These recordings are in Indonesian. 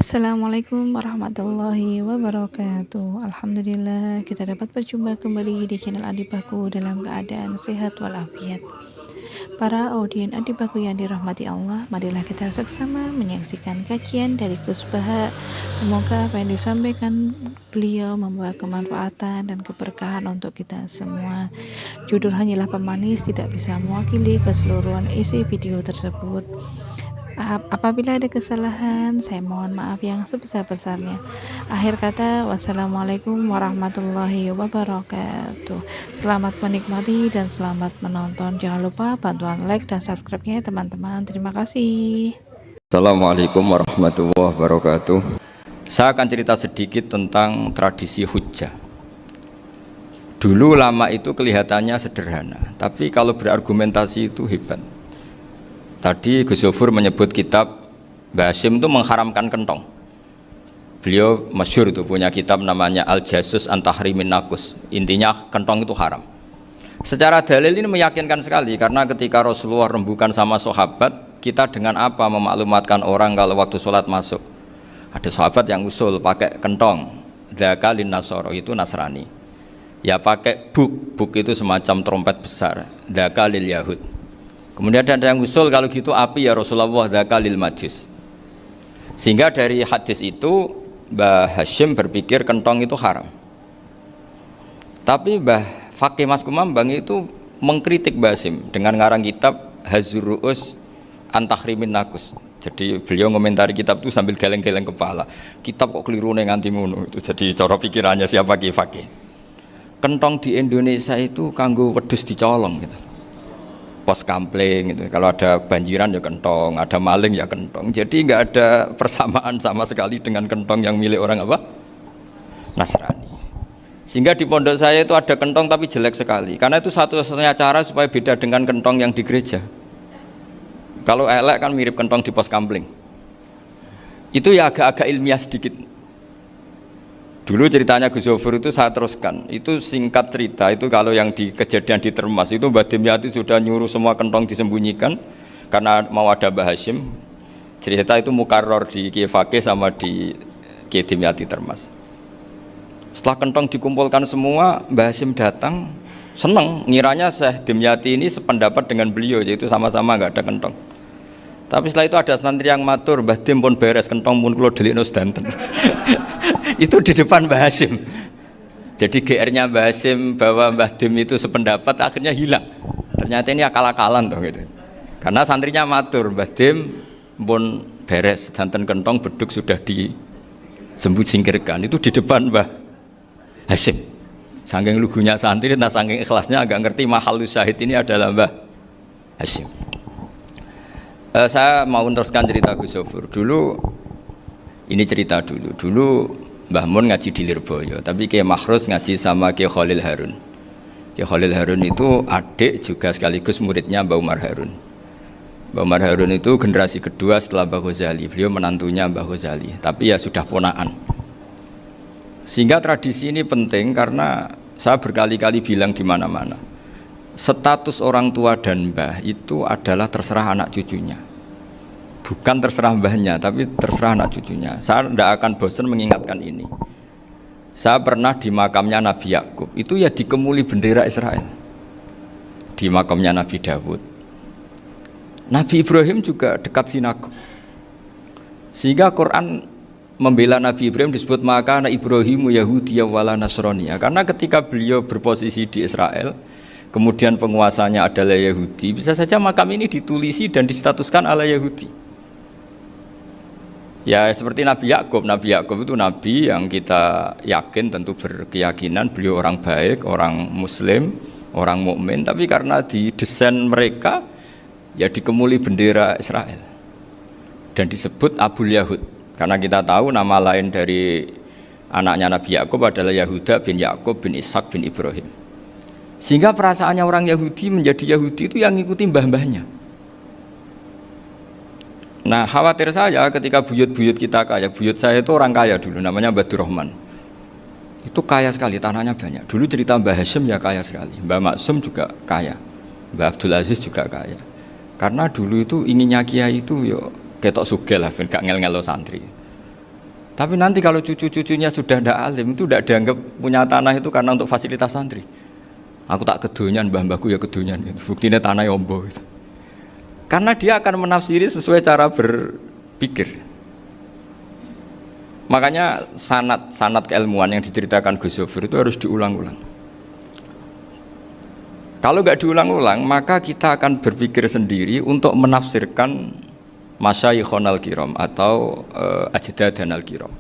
Assalamualaikum warahmatullahi wabarakatuh. Alhamdulillah kita dapat berjumpa kembali di channel Adipaku dalam keadaan sehat walafiat. Para audien Adipaku yang dirahmati Allah, marilah kita seksama menyaksikan kajian dari Gus Baha. Semoga apa yang disampaikan beliau membawa kemanfaatan dan keberkahan untuk kita semua. Judul hanyalah pemanis, tidak bisa mewakili keseluruhan isi video tersebut. Apabila ada kesalahan, saya mohon maaf yang sebesar-besarnya. Akhir kata, wassalamualaikum warahmatullahi wabarakatuh. Selamat menikmati dan selamat menonton. Jangan lupa bantuan like dan subscribe-nya teman-teman. Terima kasih. Assalamualaikum warahmatullahi wabarakatuh. Saya akan cerita sedikit tentang tradisi hujjah. Dulu lama itu kelihatannya sederhana, tapi kalau berargumentasi itu hebat. Tadi Gus Zofur menyebut kitab Mbah Hasyim itu mengharamkan kentong. Beliau masyhur itu punya kitab namanya Al-Jasus an Tahrimin Nakus. Intinya kentong itu haram. Secara dalil ini meyakinkan sekali, karena ketika Rasulullah rembukan sama sahabat, kita dengan apa memaklumatkan orang kalau waktu sholat masuk? Ada sahabat yang usul pakai kentong, dzakalin nasoro, itu Nasrani. Ya pakai buk itu semacam trompet besar, dzakalil Yahud. Kemudian ada yang usul kalau gitu api ya Rasulullah, dzakalil Majus. Sehingga dari hadis itu Mbah Hasyim berpikir kentong itu haram. Tapi Mbah Fakih Mas Kumambang itu mengkritik Mbah Hasyim dengan ngarang kitab Hazur Ru'us an Tahrimin Nakus. Jadi beliau ngomentari kitab itu sambil geleng-geleng kepala. Kitab kok keliru nganti ngono. Itu jadi cara pikirannya siapa Ki Fakih. Kentong di Indonesia itu kanggo wedhus dicolong gitu. Pos kampling gitu. Kalau ada banjiran ya kentong, ada maling ya kentong. Jadi nggak ada persamaan sama sekali dengan kentong yang milik orang apa? Nasrani. Sehingga di pondok saya itu ada kentong tapi jelek sekali. Karena itu satu-satunya cara supaya beda dengan kentong yang di gereja. Kalau elek kan mirip kentong di pos kampling. Itu ya agak-agak ilmiah sedikit. Dulu ceritanya Gus Zofur itu saya teruskan. Itu singkat cerita, itu kalau yang di kejadian di Termas itu Mbah Dimyati sudah nyuruh semua kentong disembunyikan karena mau ada Mbah Hasyim. Cerita itu mukarrar di Kiai Fakih sama di Kiai Dimyati Termas. Setelah kentong dikumpulkan semua, Mbah Hasyim datang, seneng, ngiranya Syekh Dimyati ini sependapat dengan beliau, yaitu sama-sama nggak ada kentong. Tapi setelah itu ada santri yang matur, Mbah Dim pun beres kentong pun kula delikno sedanten. Itu di depan Mbah Hasyim. Jadi GR-nya Mbah Hasyim bahwa Mbah Dim itu sependapat akhirnya hilang. Ternyata ini akal-akalan toh gitu. Karena santrinya matur, Mbah Dim pun beres sedanten kentong beduk sudah disingkirkan. Itu di depan Mbah Hasyim. Saking lugunya santri, nah saking ikhlasnya agak ngerti mahalus syahid ini adalah Mbah Hasyim. Saya mau meneruskan cerita Gus Zofur. Dulu Mbah Mun ngaji di Lirboyo, tapi Kiai Makhrus ngaji sama Kiai Khalil Harun. Kiai Khalil Harun itu adik juga sekaligus muridnya Mbah Umar Harun. Mbah Umar Harun itu generasi kedua setelah Mbah Ghazali. Beliau menantunya Mbah Ghazali, tapi ya sudah ponaan. Sehingga tradisi ini penting karena saya berkali-kali bilang di mana-mana. Status orang tua dan mbah itu adalah terserah anak cucunya. Bukan terserah mbahnya, tapi terserah anak cucunya. Saya tidak akan bosan mengingatkan ini. Saya pernah di makamnya Nabi Yakub, itu ya dikemuli bendera Israel. Di makamnya Nabi Dawud. Nabi Ibrahim juga dekat sinagog. Sehingga Quran membela Nabi Ibrahim disebut maka anak Ibrahimu Yahudiyya wala Nasraniyya. Karena ketika beliau berposisi di Israel, kemudian penguasanya adalah Yahudi, bisa saja makam ini ditulisi dan distatuskan ala Yahudi. Ya seperti Nabi Yakub. Nabi Yakub itu nabi yang kita yakin, tentu berkeyakinan beliau orang baik, orang muslim, orang mukmin, tapi karena di desain mereka ya dikemuli bendera Israel dan disebut Abul Yahud. Karena kita tahu nama lain dari anaknya Nabi Yakub adalah Yahuda bin Yakub bin Ishak bin Ibrahim. Sehingga perasaannya orang Yahudi menjadi Yahudi itu yang ngikuti mbah-mbahnya. Nah khawatir saya ketika buyut-buyut kita kaya. Buyut saya itu orang kaya dulu, namanya Badur Rahman. Itu kaya sekali, tanahnya banyak. Dulu cerita Mbah Hasyim ya kaya sekali. Mbah Maksum juga kaya, Mbah Abdul Aziz juga kaya. Karena dulu itu inginnya kiai itu yo ketok sugih lah, gak ngel-ngelo santri. Tapi nanti kalau cucu-cucunya sudah tidak alim, itu tidak dianggap punya tanah itu karena untuk fasilitas santri. Aku tak kedonyan, mbah-mbahku ya kedonyan. Buktinya tanah yombo. Gitu. Karena dia akan menafsiri sesuai cara berpikir. Makanya sanad keilmuan yang diceritakan Gus Zofir itu harus diulang-ulang. Kalau nggak diulang-ulang, maka kita akan berpikir sendiri untuk menafsirkan masyayikhonal kiram atau ajdadanal kiram.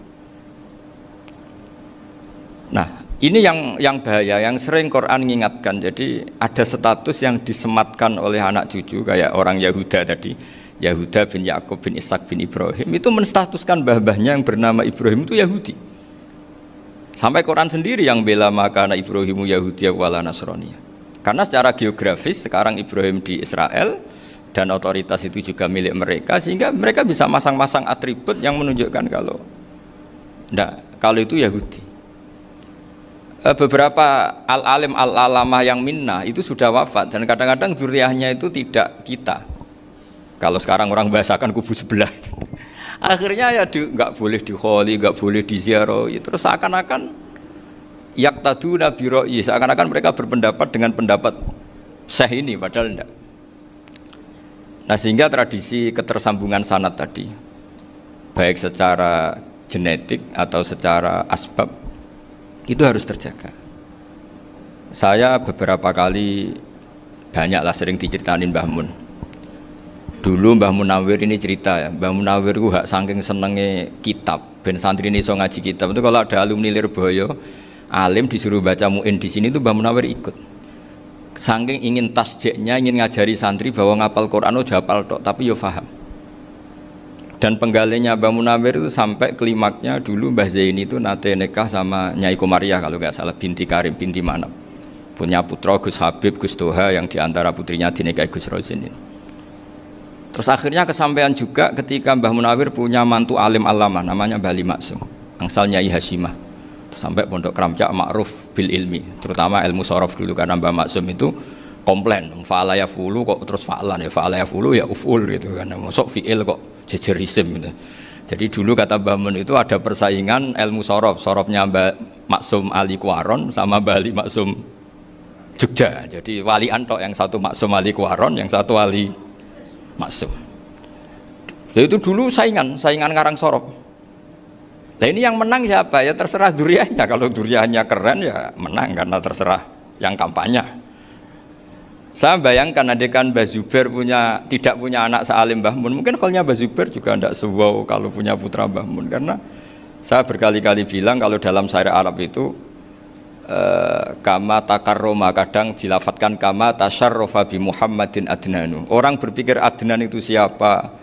Nah, ini yang bahaya, yang sering Quran mengingatkan. Jadi ada status yang disematkan oleh anak cucu kayak orang Yahuda tadi, Yahuda bin Yakub bin Ishak bin Ibrahim itu menstatuskan mbah-mbahnya yang bernama Ibrahim itu Yahudi. Sampai Quran sendiri yang bela makana Ibrahimu Yahudi wala Nasrani. Karena secara geografis sekarang Ibrahim di Israel dan otoritas itu juga milik mereka, sehingga mereka bisa masang-masang atribut yang menunjukkan kalau itu Yahudi. Beberapa al-alim al-alamah yang minnah itu sudah wafat dan kadang-kadang dzurriahnya itu tidak kita. Kalau sekarang orang bahasakan kubu sebelah. Akhirnya ya nggak boleh dikholi, nggak boleh diziarahi. Terus seakan-akan yaktaduna bi ra'yi, seakan-akan mereka berpendapat dengan pendapat syekh ini, padahal enggak. Nah, sehingga tradisi ketersambungan sanad tadi, baik secara genetik atau secara asbab, itu harus terjaga. Saya beberapa kali banyaklah sering diceritain Mbah Mun. Dulu Mbah Munawir ini cerita ya, Mbah Munawir itu saking senenge kitab, ben santri ini iso ngaji kitab. Itu kalau ada alumni Lirboyo, alim disuruh baca muin di sini itu Mbah Munawir ikut. Saking ingin tasjiknya, ingin ngajari santri bahwa ngapal Quran itu hafal tok, tapi yo faham. Dan penggalinya Mbah Munawir itu sampai klimaknya dulu Mbah Zaini itu nate nikah sama Nyai Komariah kalau nggak salah, binti Karim, binti Manap. Punya putra Gus Habib, Gus Toha yang diantara putrinya dinikahi Gus Rozin ini. Terus akhirnya kesampaian juga ketika Mbah Munawir punya mantu alim alama namanya Mbah Ali Maksum, angsal Nyai Hasyimah. Sampai pondok Kramcak makruf bil ilmi, terutama ilmu sorof dulu karena Mbah Maksum itu komplain fa'ala ya fulu kok terus fa'lan ya fa'ala ya fulu ya uf'ul gitu kan, masuk fi'il kok jejer isim gitu. Jadi dulu kata Mbah Mun itu ada persaingan ilmu sorofnya Mbah Maksum Ali Kuaron sama Mbah Ali Maksum Jogja. Jadi walian tok, yang satu Maksum Ali Kuaron, yang satu Ali Maksum. Ya itu dulu saingan ngarang sorof. Nah ini yang menang siapa? Ya terserah duriannya. Kalau duriannya keren ya menang karena terserah yang kampanye. Saya bayangkan adekan Mbah Zubair tidak punya anak sealim Mbah Mun, mungkin kalau Mbah Zubair juga tidak sewow kalau punya putra Mbah Mun. Karena saya berkali-kali bilang kalau dalam syair Arab itu kama takarroma, kadang dilafatkan kama tasyarrofa bi Muhammadin adnanu. Orang berpikir Adnan itu siapa?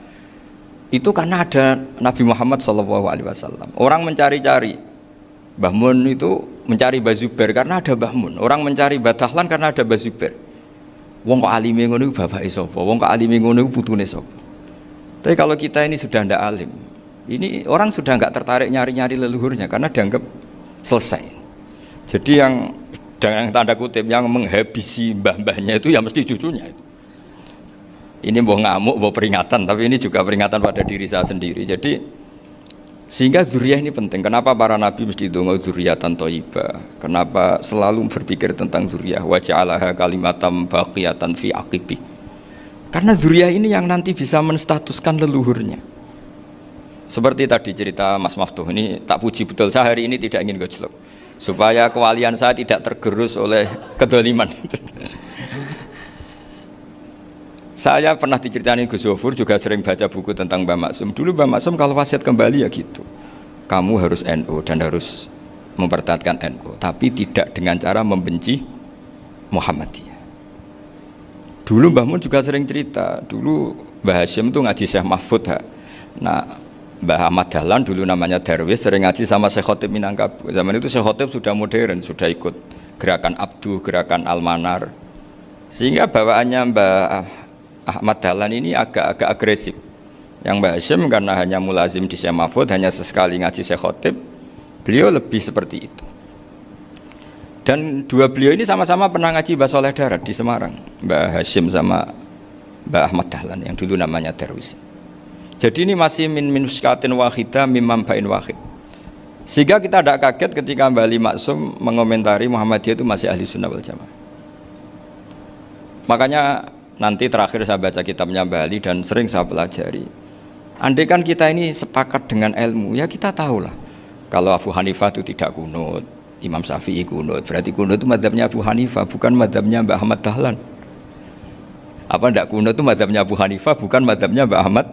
Itu karena ada Nabi Muhammad SAW. Orang mencari-cari Mbah Mun itu mencari Mbah Zubair karena ada Mbah Mun. Orang mencari Mbah Dahlan karena ada Mbah Zubair. Wong kok alime ngono iku bapake sapa? Wong kok alime ngono iku putune sapa? Tapi kalau kita ini sudah ndak alim, ini orang sudah nggak tertarik nyari-nyari leluhurnya karena dianggap selesai. Jadi yang dengan tanda kutip yang menghabisi mbah-mbahnya itu ya mesti cucunya itu. Ini mau ngamuk, mau peringatan, tapi ini juga peringatan pada diri saya sendiri. Jadi sehingga dzurriyyah ini penting. Kenapa para nabi mesti donga dzurriyyatan thayyibah? Kenapa selalu berpikir tentang dzurriyyah? Wa ja'alaha kalimatam baqiyatan fi aqibi. Karena dzurriyyah ini yang nanti bisa menstatuskan leluhurnya. Seperti tadi cerita Mas Maftuh, ini tak puji betul, saya hari ini tidak ingin gojlok supaya kewalian saya tidak tergerus oleh kedoliman. Saya pernah diceritain Gus Zofur, juga sering baca buku tentang Mbah Maksum. Dulu Mbah Maksum kalau wasiat kembali ya gitu, kamu harus NU dan harus mempertahankan NU, tapi tidak dengan cara membenci Muhammadiyah. Dulu Mbah Mun juga sering cerita, dulu Mbah Hashim itu ngaji Syekh Mahfud. Nah, Mbah Ahmad Dahlan dulu namanya Darwis sering ngaji sama Syekh Khotib Minangkabau. Zaman itu Syekh Khotib sudah modern, sudah ikut gerakan Abdu, gerakan Almanar. Sehingga bawaannya Mbah Ahmad Dahlan ini agak agresif. Yang Mbah Hashim karena hanya mulazim di Syekh Mahfud, hanya sesekali ngaji Syekh Khotib, beliau lebih seperti itu. Dan dua beliau ini sama-sama pernah ngaji Mbah Soleh Darat di Semarang, Mbah Hashim sama Mbah Ahmad Dahlan yang dulu namanya Darwis. Jadi ini masih min muskatin wahidah mimam bain wahid. Sehingga kita tidak kaget ketika Mbah Ali Maksum mengomentari Muhammadiyah itu masih ahli sunnah wal jamaah. Makanya nanti terakhir saya baca kitabnya Mbah Ali dan sering saya pelajari. Andai kan kita ini sepakat dengan ilmu, ya kita tahulah. Kalau Abu Hanifah itu tidak kunut, Imam Syafi'i kunut, berarti kunut itu mazhabnya Abu Hanifah, bukan mazhabnya Mbah Ahmad Dahlan. Apa tidak kunut itu mazhabnya Abu Hanifah, bukan mazhabnya Mbah Ahmad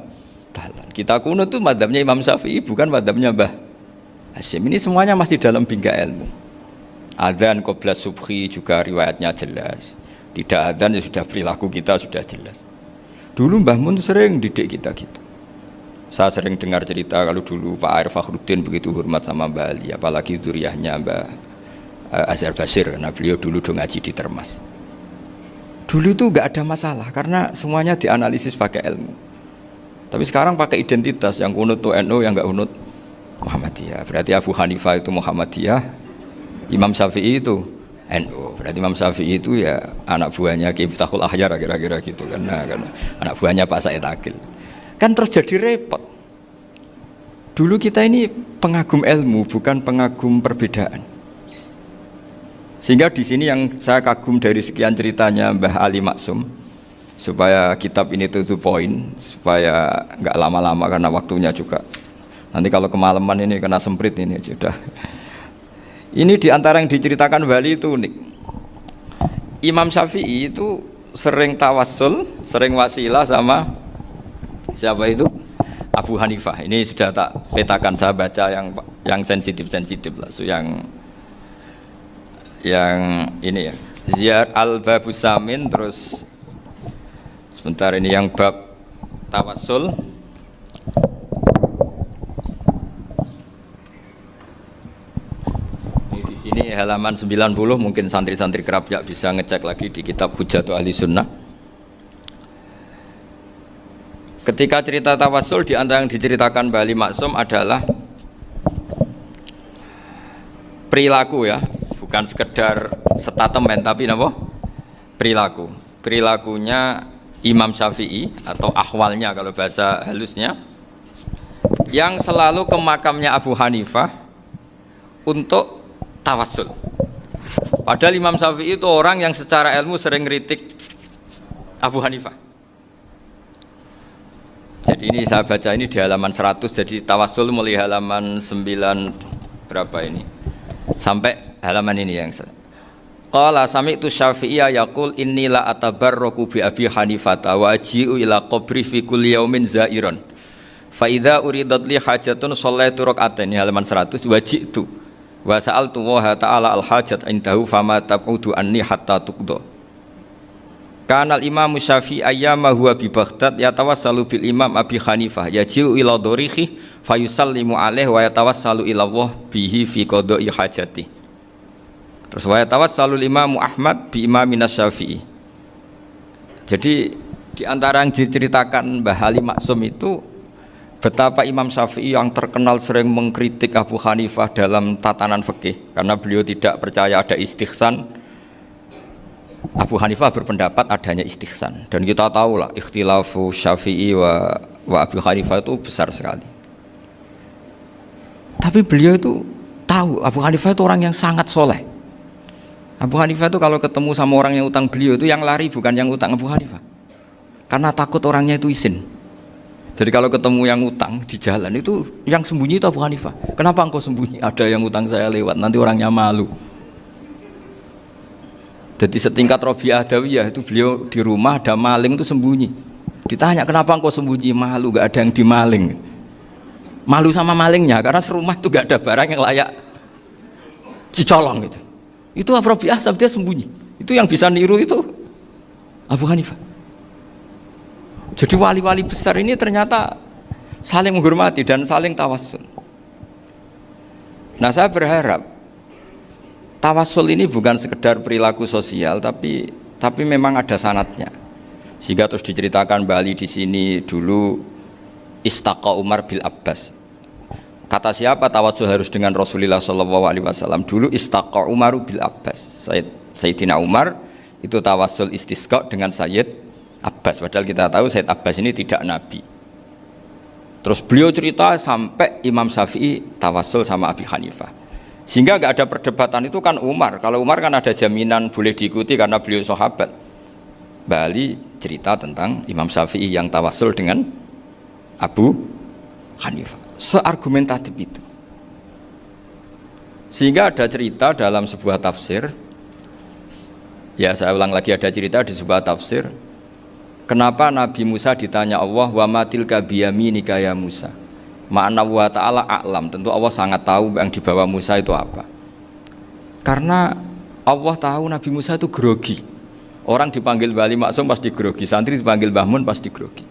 Dahlan. Kita kunut itu mazhabnya Imam Syafi'i, bukan mazhabnya Mbah Hasyim. Ini semuanya masih dalam bingkai ilmu. Adzan qabla subhi juga riwayatnya jelas. Tidak adzan ya sudah perilaku kita sudah jelas. Dulu Mbah Mun sering didik kita gitu. Saya sering dengar cerita kalau dulu Pak Arif Fakhruddin begitu hormat sama Mbah Ali, apalagi dzuriyahnya Mbah Azhar Basir, karena beliau dulu ngaji di Termas. Dulu itu nggak ada masalah karena semuanya dianalisis pakai ilmu. Tapi sekarang pakai identitas, yang kunut tuh NU, yang nggak kunut Muhammadiyah. Berarti Abu Hanifah itu Muhammadiyah, Imam Syafi'i itu NU. Berarti Imam Syafi'i itu ya anak buahnya Ki Miftahul Ahyar kira-kira gitu, karena anak buahnya Pak Said Akil. Kan terus jadi repot. Dulu kita ini pengagum ilmu, bukan pengagum perbedaan. Sehingga di sini yang saya kagum dari sekian ceritanya Mbah Ali Maksum, supaya kitab ini to the point, supaya nggak lama-lama karena waktunya juga. Nanti kalau kemalaman ini kena semprit ini sudah. Ini diantara yang diceritakan Bali itu unik. Imam Syafi'i itu sering tawassul, sering wasilah sama siapa itu? Abu Hanifah. Ini sudah tak petakan, saya baca yang sensitif lah, so yang ini ya. Ziyar al-Babus Samin, terus sebentar ini yang bab tawassul. Ini di sini halaman 90, mungkin santri-santri kerap ya bisa ngecek lagi di kitab Hujatul Ahli Sunnah. Ketika cerita tawassul, di antara yang diceritakan Mbah Ali Maksum adalah perilaku ya, bukan sekedar statement tapi apa? Perilaku. Perilakunya Imam Syafi'i atau ahwalnya kalau bahasa halusnya, yang selalu ke makamnya Abu Hanifah untuk tawassul. Padahal Imam Syafi'i itu orang yang secara ilmu sering kritik Abu Hanifah. Jadi ini saya baca ini di halaman 100, jadi tawassul mulai halaman 9 berapa ini sampai halaman ini yang qala sami'tu Syafi'iyya yaqul inni la atabarraku bi Abi Hanifah wa aji'u ila qabri fi kulli yaumin zairan fa idza uridat li hajatun shallaitu rak'atain, halaman 100, waji'tu wa sa'altu wa ta'ala al hajat indahu fama tab'udu anni hatta tuqda. Kanal Imam Syafi'i ayyama huwa bi Baghdad yatawassalu bil Imam Abi Hanifah yaji'u ila dorihi fayusallimu alaihi wa yatawassalu ila Allah bihi fi qada'i hajati. Terus wa yatawassalu Imam Ahmad bi Imaminas Syafi'i. Jadi di antara yang diceritakan Mbah Ali Maksum itu betapa Imam Syafi'i yang terkenal sering mengkritik Abu Hanifah dalam tatanan fikih karena beliau tidak percaya ada istihsan. Abu Hanifah berpendapat adanya istihsan, dan kita tahu lah ikhtilafu Syafi'i wa Abu Hanifah itu besar sekali. Tapi beliau itu tahu Abu Hanifah itu orang yang sangat soleh. Abu Hanifah itu kalau ketemu sama orang yang utang beliau itu yang lari bukan yang utang Abu Hanifah, karena takut orangnya itu izin. Jadi kalau ketemu yang utang di jalan itu yang sembunyi itu Abu Hanifah. Kenapa engkau sembunyi? Ada yang utang saya lewat, nanti orangnya malu. Jadi setingkat Robi'ah Adawiyah itu beliau di rumah ada maling itu sembunyi. Ditanya kenapa engkau sembunyi? Malu, gak ada yang dimaling. Malu sama malingnya karena serumah itu gak ada barang yang layak dicolong gitu. Itu Robi'ah dia sembunyi. Itu yang bisa niru itu Abu Hanifah. Jadi wali-wali besar ini ternyata saling menghormati dan saling tawassul. Nah saya berharap tawassul ini bukan sekedar perilaku sosial, tapi memang ada sanadnya. Sehingga terus diceritakan Bali di sini dulu istaqa Umar bil Abbas. Kata siapa tawassul harus dengan Rasulullah SAW? Dulu istaqa Umar bil Abbas. Sayyidina Umar itu tawassul istisqa dengan Sayyid Abbas. Padahal kita tahu Sayyid Abbas ini tidak nabi. Terus beliau cerita sampai Imam Syafi'i tawassul sama Abi Hanifah. Sehingga nggak ada perdebatan itu kan Umar. Kalau Umar kan ada jaminan boleh diikuti karena beliau sahabat. Bali cerita tentang Imam Syafi'i yang tawassul dengan Abu Hanifah. Seargumentatif itu. Sehingga ada cerita dalam sebuah tafsir. Ya saya ulang lagi, ada cerita di sebuah tafsir. Kenapa Nabi Musa ditanya Allah, wa matilka biyaminika ya Musa? Ma'ana wa ta'ala a'lam. Tentu Allah sangat tahu yang dibawa Musa itu apa. Karena Allah tahu Nabi Musa itu grogi. Orang dipanggil Wali Maksum pasti grogi, santri dipanggil Mbah Mun pasti grogi.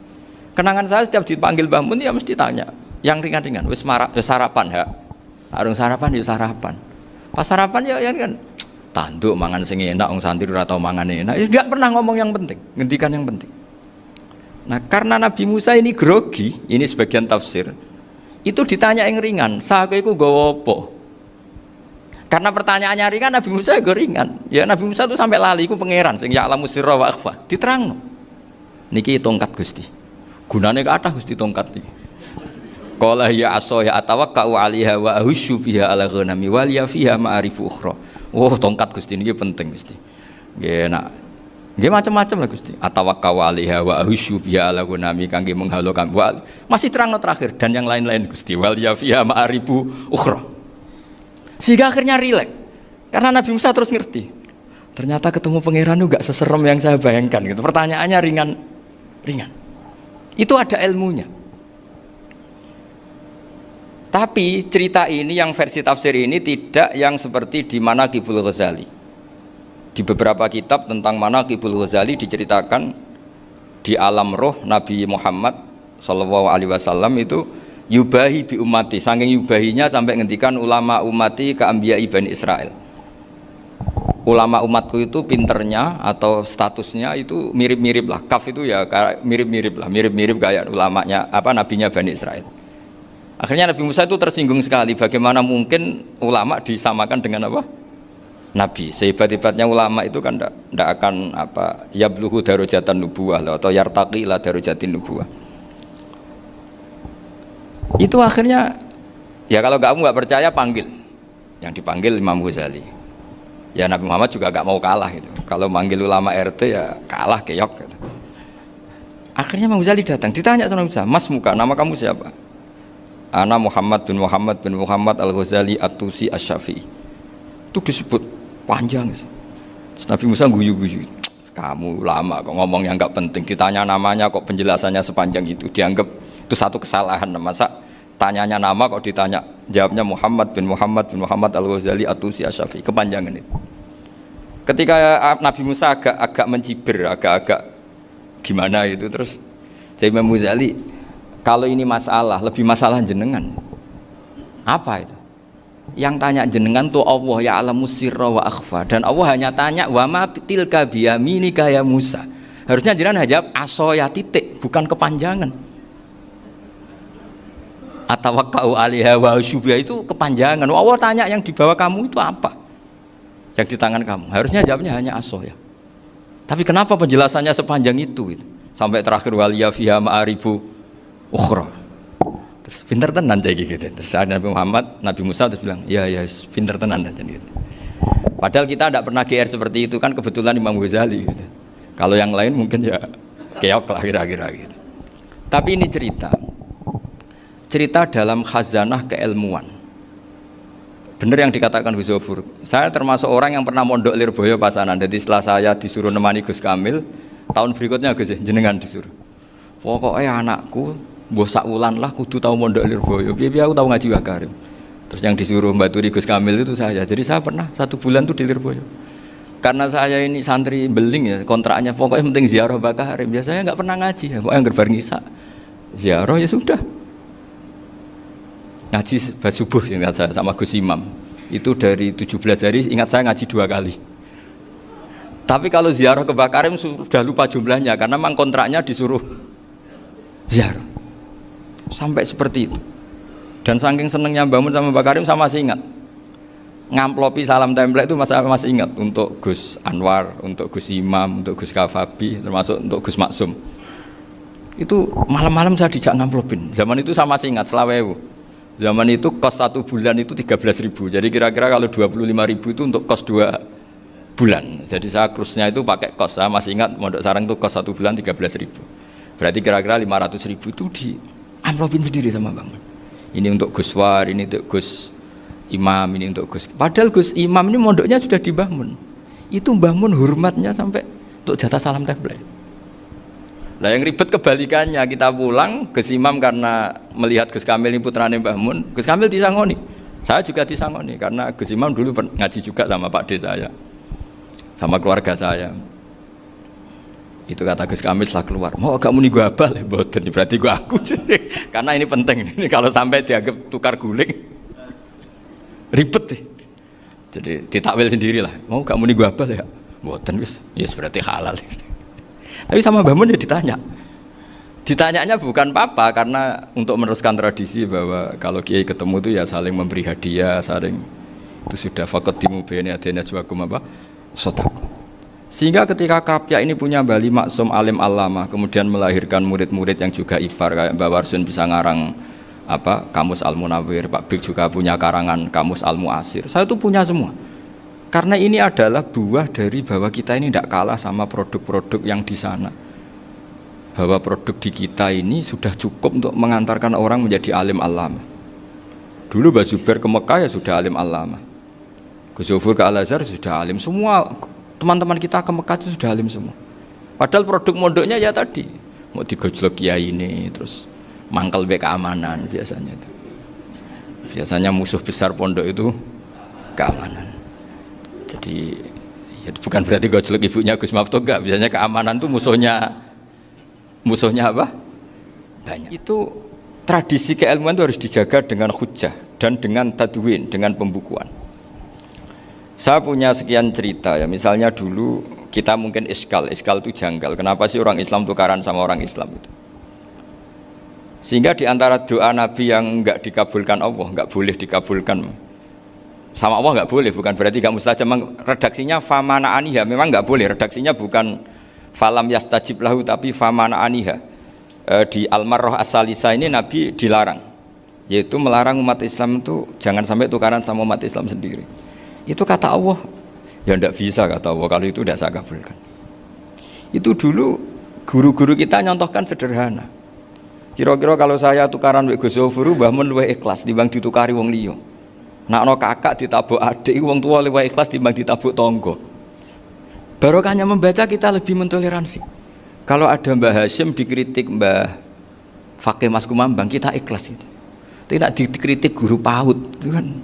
Kenangan saya setiap dipanggil Mbah Mun ya mesti tanya yang ringan-ringan, wis sarapan ha. Arung sarapan ya sarapan. Pas sarapan ya kan tanduk mangan sing enak, wong santri ora tau mangan enak. Ya enggak pernah ngomong yang penting, ngendikan yang penting. Nah, karena Nabi Musa ini grogi, ini sebagian tafsir. Itu ditanya yang ringan, "Sakowe iku nggawa apa?" Karena pertanyaannya ringan, Nabi Musa juga ringan. Ya Nabi Musa itu sampai lali iku pangeran sing ya'lamu sirra wa akhfa. Diterangno. Niki tongkat Gusti. Gunane kathah Gusti tongkat iki. Qala ya aso ya atawakkau 'alaiha wa ahusyu biha 'ala ghanami wal ya fiha ma'arifu ukhra. Oh, tongkat Gusti niki penting Gusti. Nggih nak. Nggih macam-macam lah Gusti. Atawakkau 'alaiha wa ahusyu biha 'ala ghanami kangge menghalokan. Masih terangno terakhir dan yang lain-lain Gusti. Wal ya fiha ma'arifu ukhra. Sehingga akhirnya rileks. Karena Nabi Musa terus ngerti. Ternyata ketemu pangeran itu gak seserem yang saya bayangkan gitu. Pertanyaannya ringan. Itu ada ilmunya. Tapi cerita ini yang versi tafsir ini tidak yang seperti di Manaqibul Ghazali. Di beberapa kitab tentang Manaqibul Ghazali diceritakan di alam roh Nabi Muhammad SAW itu yubahi bi ummati, saking yubahinya sampai ngendikan ulama ummati ke anbiya Bani Israel. Ulama umatku itu pinternya atau statusnya itu mirip-mirip lah. Kaf itu ya mirip-mirip kayak ulamanya nabinya Bani Israel. Akhirnya Nabi Musa itu tersinggung sekali, bagaimana mungkin ulama disamakan dengan apa? Nabi. Sehebat-hebatnya ulama itu kan tidak akan yabluhu darajatan nubuwah atau yartaqi ila darajatin nubuwah. Itu akhirnya ya kalau kamu nggak percaya panggil, yang dipanggil Imam Ghazali. Ya Nabi Muhammad juga nggak mau kalah gitu. Kalau manggil ulama RT ya kalah keok gitu. Akhirnya Imam Ghazali datang, ditanya sama Musa, "Mas muka, nama kamu siapa?" "Ana Muhammad bin Muhammad Al-Ghazali At-Tusi Asy-Syafi'i." Itu disebut panjang. Terus Nabi Musa guyu-guyu. "Kamu lama kok ngomong yang nggak penting, ditanya namanya kok penjelasannya sepanjang itu, dianggap itu satu kesalahan. Masa tanyanya nama kok ditanya jawabnya Muhammad bin Muhammad Al-Ghazali At-Tusi Asy-Syafi'i, kepanjangan itu." Ketika Nabi Musa agak mencibir, agak gimana itu, terus jadi Imam Ghazali, "Kalau ini masalah, lebih masalah jenengan." "Apa itu?" "Yang tanya jenengan tuh Allah ya alamu sirra wa akhfa, dan Allah hanya tanya wa ma tilka biyaminika ya Musa." Harusnya jenengan jawab aso ya titik, bukan kepanjangan. Atawakkau 'alaiha wa syubha itu kepanjangan. Allah tanya yang di bawah kamu itu apa? Yang di tangan kamu. Harusnya jawabnya hanya aso ya. Tapi kenapa penjelasannya sepanjang itu? Sampai terakhir waliya fiha ma'aribu ukhra. Terus pinter tenan kayak gitu. Terus Nabi Musa terus bilang, ya pinter tenan aja gitu. Padahal kita tidak pernah GR seperti itu kan, kebetulan Imam Ghazali gitu. Kalau yang lain mungkin ya keok lah kira-kira gitu. Tapi ini cerita dalam khazanah keilmuan. Benar yang dikatakan Gus Zofur. Saya termasuk orang yang pernah mondok Lirboyo Pasanan. Jadi setelah saya disuruh nemani Gus Kamil, tahun berikutnya Gus jenengan disuruh. Pokoknya anakku mbok sak wulan lah kudu tahu mondok Lirboyo. Piye aku tahu ngaji Wakarim. Terus yang disuruh mbaturi Gus Kamil itu saya. Jadi saya pernah 1 bulan tuh di Lirboyo. Karena saya ini santri beling ya, kontraknya pokoknya penting ziarah Bakarim. Biasanya nggak pernah ngaji ya, pokoknya gerbar ngisa. Ziarah ya sudah. Ngaji subuh ingat saya sama Gus Imam. Itu dari 17 hari ingat saya ngaji 2 kali. Tapi kalau ziarah ke Bakarim sudah lupa jumlahnya karena memang kontraknya disuruh ziarah. Sampai seperti itu. Dan saking senengnya bangun sama Bakarim saya masih ingat. Ngamplopi salam template itu masih ingat untuk Gus Anwar, untuk Gus Imam, untuk Gus Kafabi, termasuk untuk Gus Maksum. Itu malam-malam saya dijak ngamplopin. Zaman itu saya masih ingat selawewu. Zaman itu kos 1 bulan itu 13.000. Jadi kira-kira kalau 25.000 itu untuk kos 2 bulan. Jadi saya krusnya itu pakai kos. Saya masih ingat Mondok Sarang itu kos 1 bulan 13.000. Berarti kira-kira 500.000 itu di amplopin sendiri sama Bang. Ini untuk Gus War, ini untuk Gus Imam, ini untuk Gus. Padahal Gus Imam ini mondoknya sudah di Mbah Mun. Itu Mbah Mun hormatnya sampai untuk jatah salam tabligh. Nah yang ribet kebalikannya, kita pulang Gus Imam karena melihat Gus Kamil ini putrane Mbah Mun, Gus Kamil disangoni. Saya juga disangoni karena Gus Imam dulu ngaji juga sama Pak D saya, sama keluarga saya. Itu kata Gus Kamil setelah keluar, mau agak muni gua abal, boten berarti gua aku. Karena ini penting, ini kalau sampai dianggap tukar guling, ribet deh. Jadi ditakwil sendirilah, mau gak muni gua abal ya, boten wis, yes berarti halal. Tapi sama Mbah Mun ya ditanya. Ditanyanya bukan apa karena untuk meneruskan tradisi bahwa kalau kiai ketemu itu ya saling memberi hadiah, saling itu sudah faqaddimu baina adina juakum apa? Sedekah. Sehingga ketika Kapya ini punya Bali Maksum alim alama, kemudian melahirkan murid-murid yang juga ibar kayak Mbah Warsun bisa ngarang apa? Kamus Al-Munawwir, Pak Bik juga punya karangan Kamus Al-Mu'asir. Saya itu punya semua. Karena ini adalah buah dari bahwa kita ini tidak kalah sama produk-produk yang di sana. Bahwa produk di kita ini sudah cukup untuk mengantarkan orang menjadi alim alama. Dulu Mbah Zubair ke Mekah ya sudah alim alama. Gus Zufur ke Al-Azhar sudah alim. Semua teman-teman kita ke Mekah itu sudah alim semua. Padahal produk mondoknya ya tadi. Mau digojlok kiai ini, terus mangkel be keamanan biasanya itu. Biasanya musuh besar pondok itu keamanan. Jadi ya bukan berarti gojlok ibunya Gus Maftuh enggak, biasanya keamanan tuh musuhnya apa? Banyak. Itu tradisi keilmuan itu harus dijaga dengan hujjah dan dengan tadwin, dengan pembukuan. Saya punya sekian cerita ya, misalnya dulu kita mungkin iskal itu janggal. Kenapa sih orang Islam tukaran sama orang Islam itu? Sehingga di antara doa Nabi yang enggak dikabulkan Allah, enggak boleh dikabulkan sama Allah nggak boleh, bukan berarti nggak mustajab. Redaksinya famana aniha, memang nggak boleh. Redaksinya bukan falam yastajib lahu tapi famana aniha. Di Al-Marrah As-Salisa ini Nabi dilarang, yaitu melarang umat Islam itu jangan sampai tukaran sama umat Islam sendiri. Itu kata Allah, ya ndak bisa kata Allah kalau itu tidak saya kabulkan. Itu dulu guru-guru kita nyontohkan sederhana. Kira-kira kalau saya tukaran wek Gus Zofuru, Mbah Mun luwih ikhlas dibanding ditukari wong liya. Nak no kakak ditabuk adik, wong tua lewat ikhlas timbang ditabuk tonggo. Barokahnya membaca kita lebih mentoleransi. Kalau ada Mbah Hashim dikritik Mbah Fakih Mas Kumambang, kita ikhlas itu. Tidak dikritik guru PAUD, itu kan.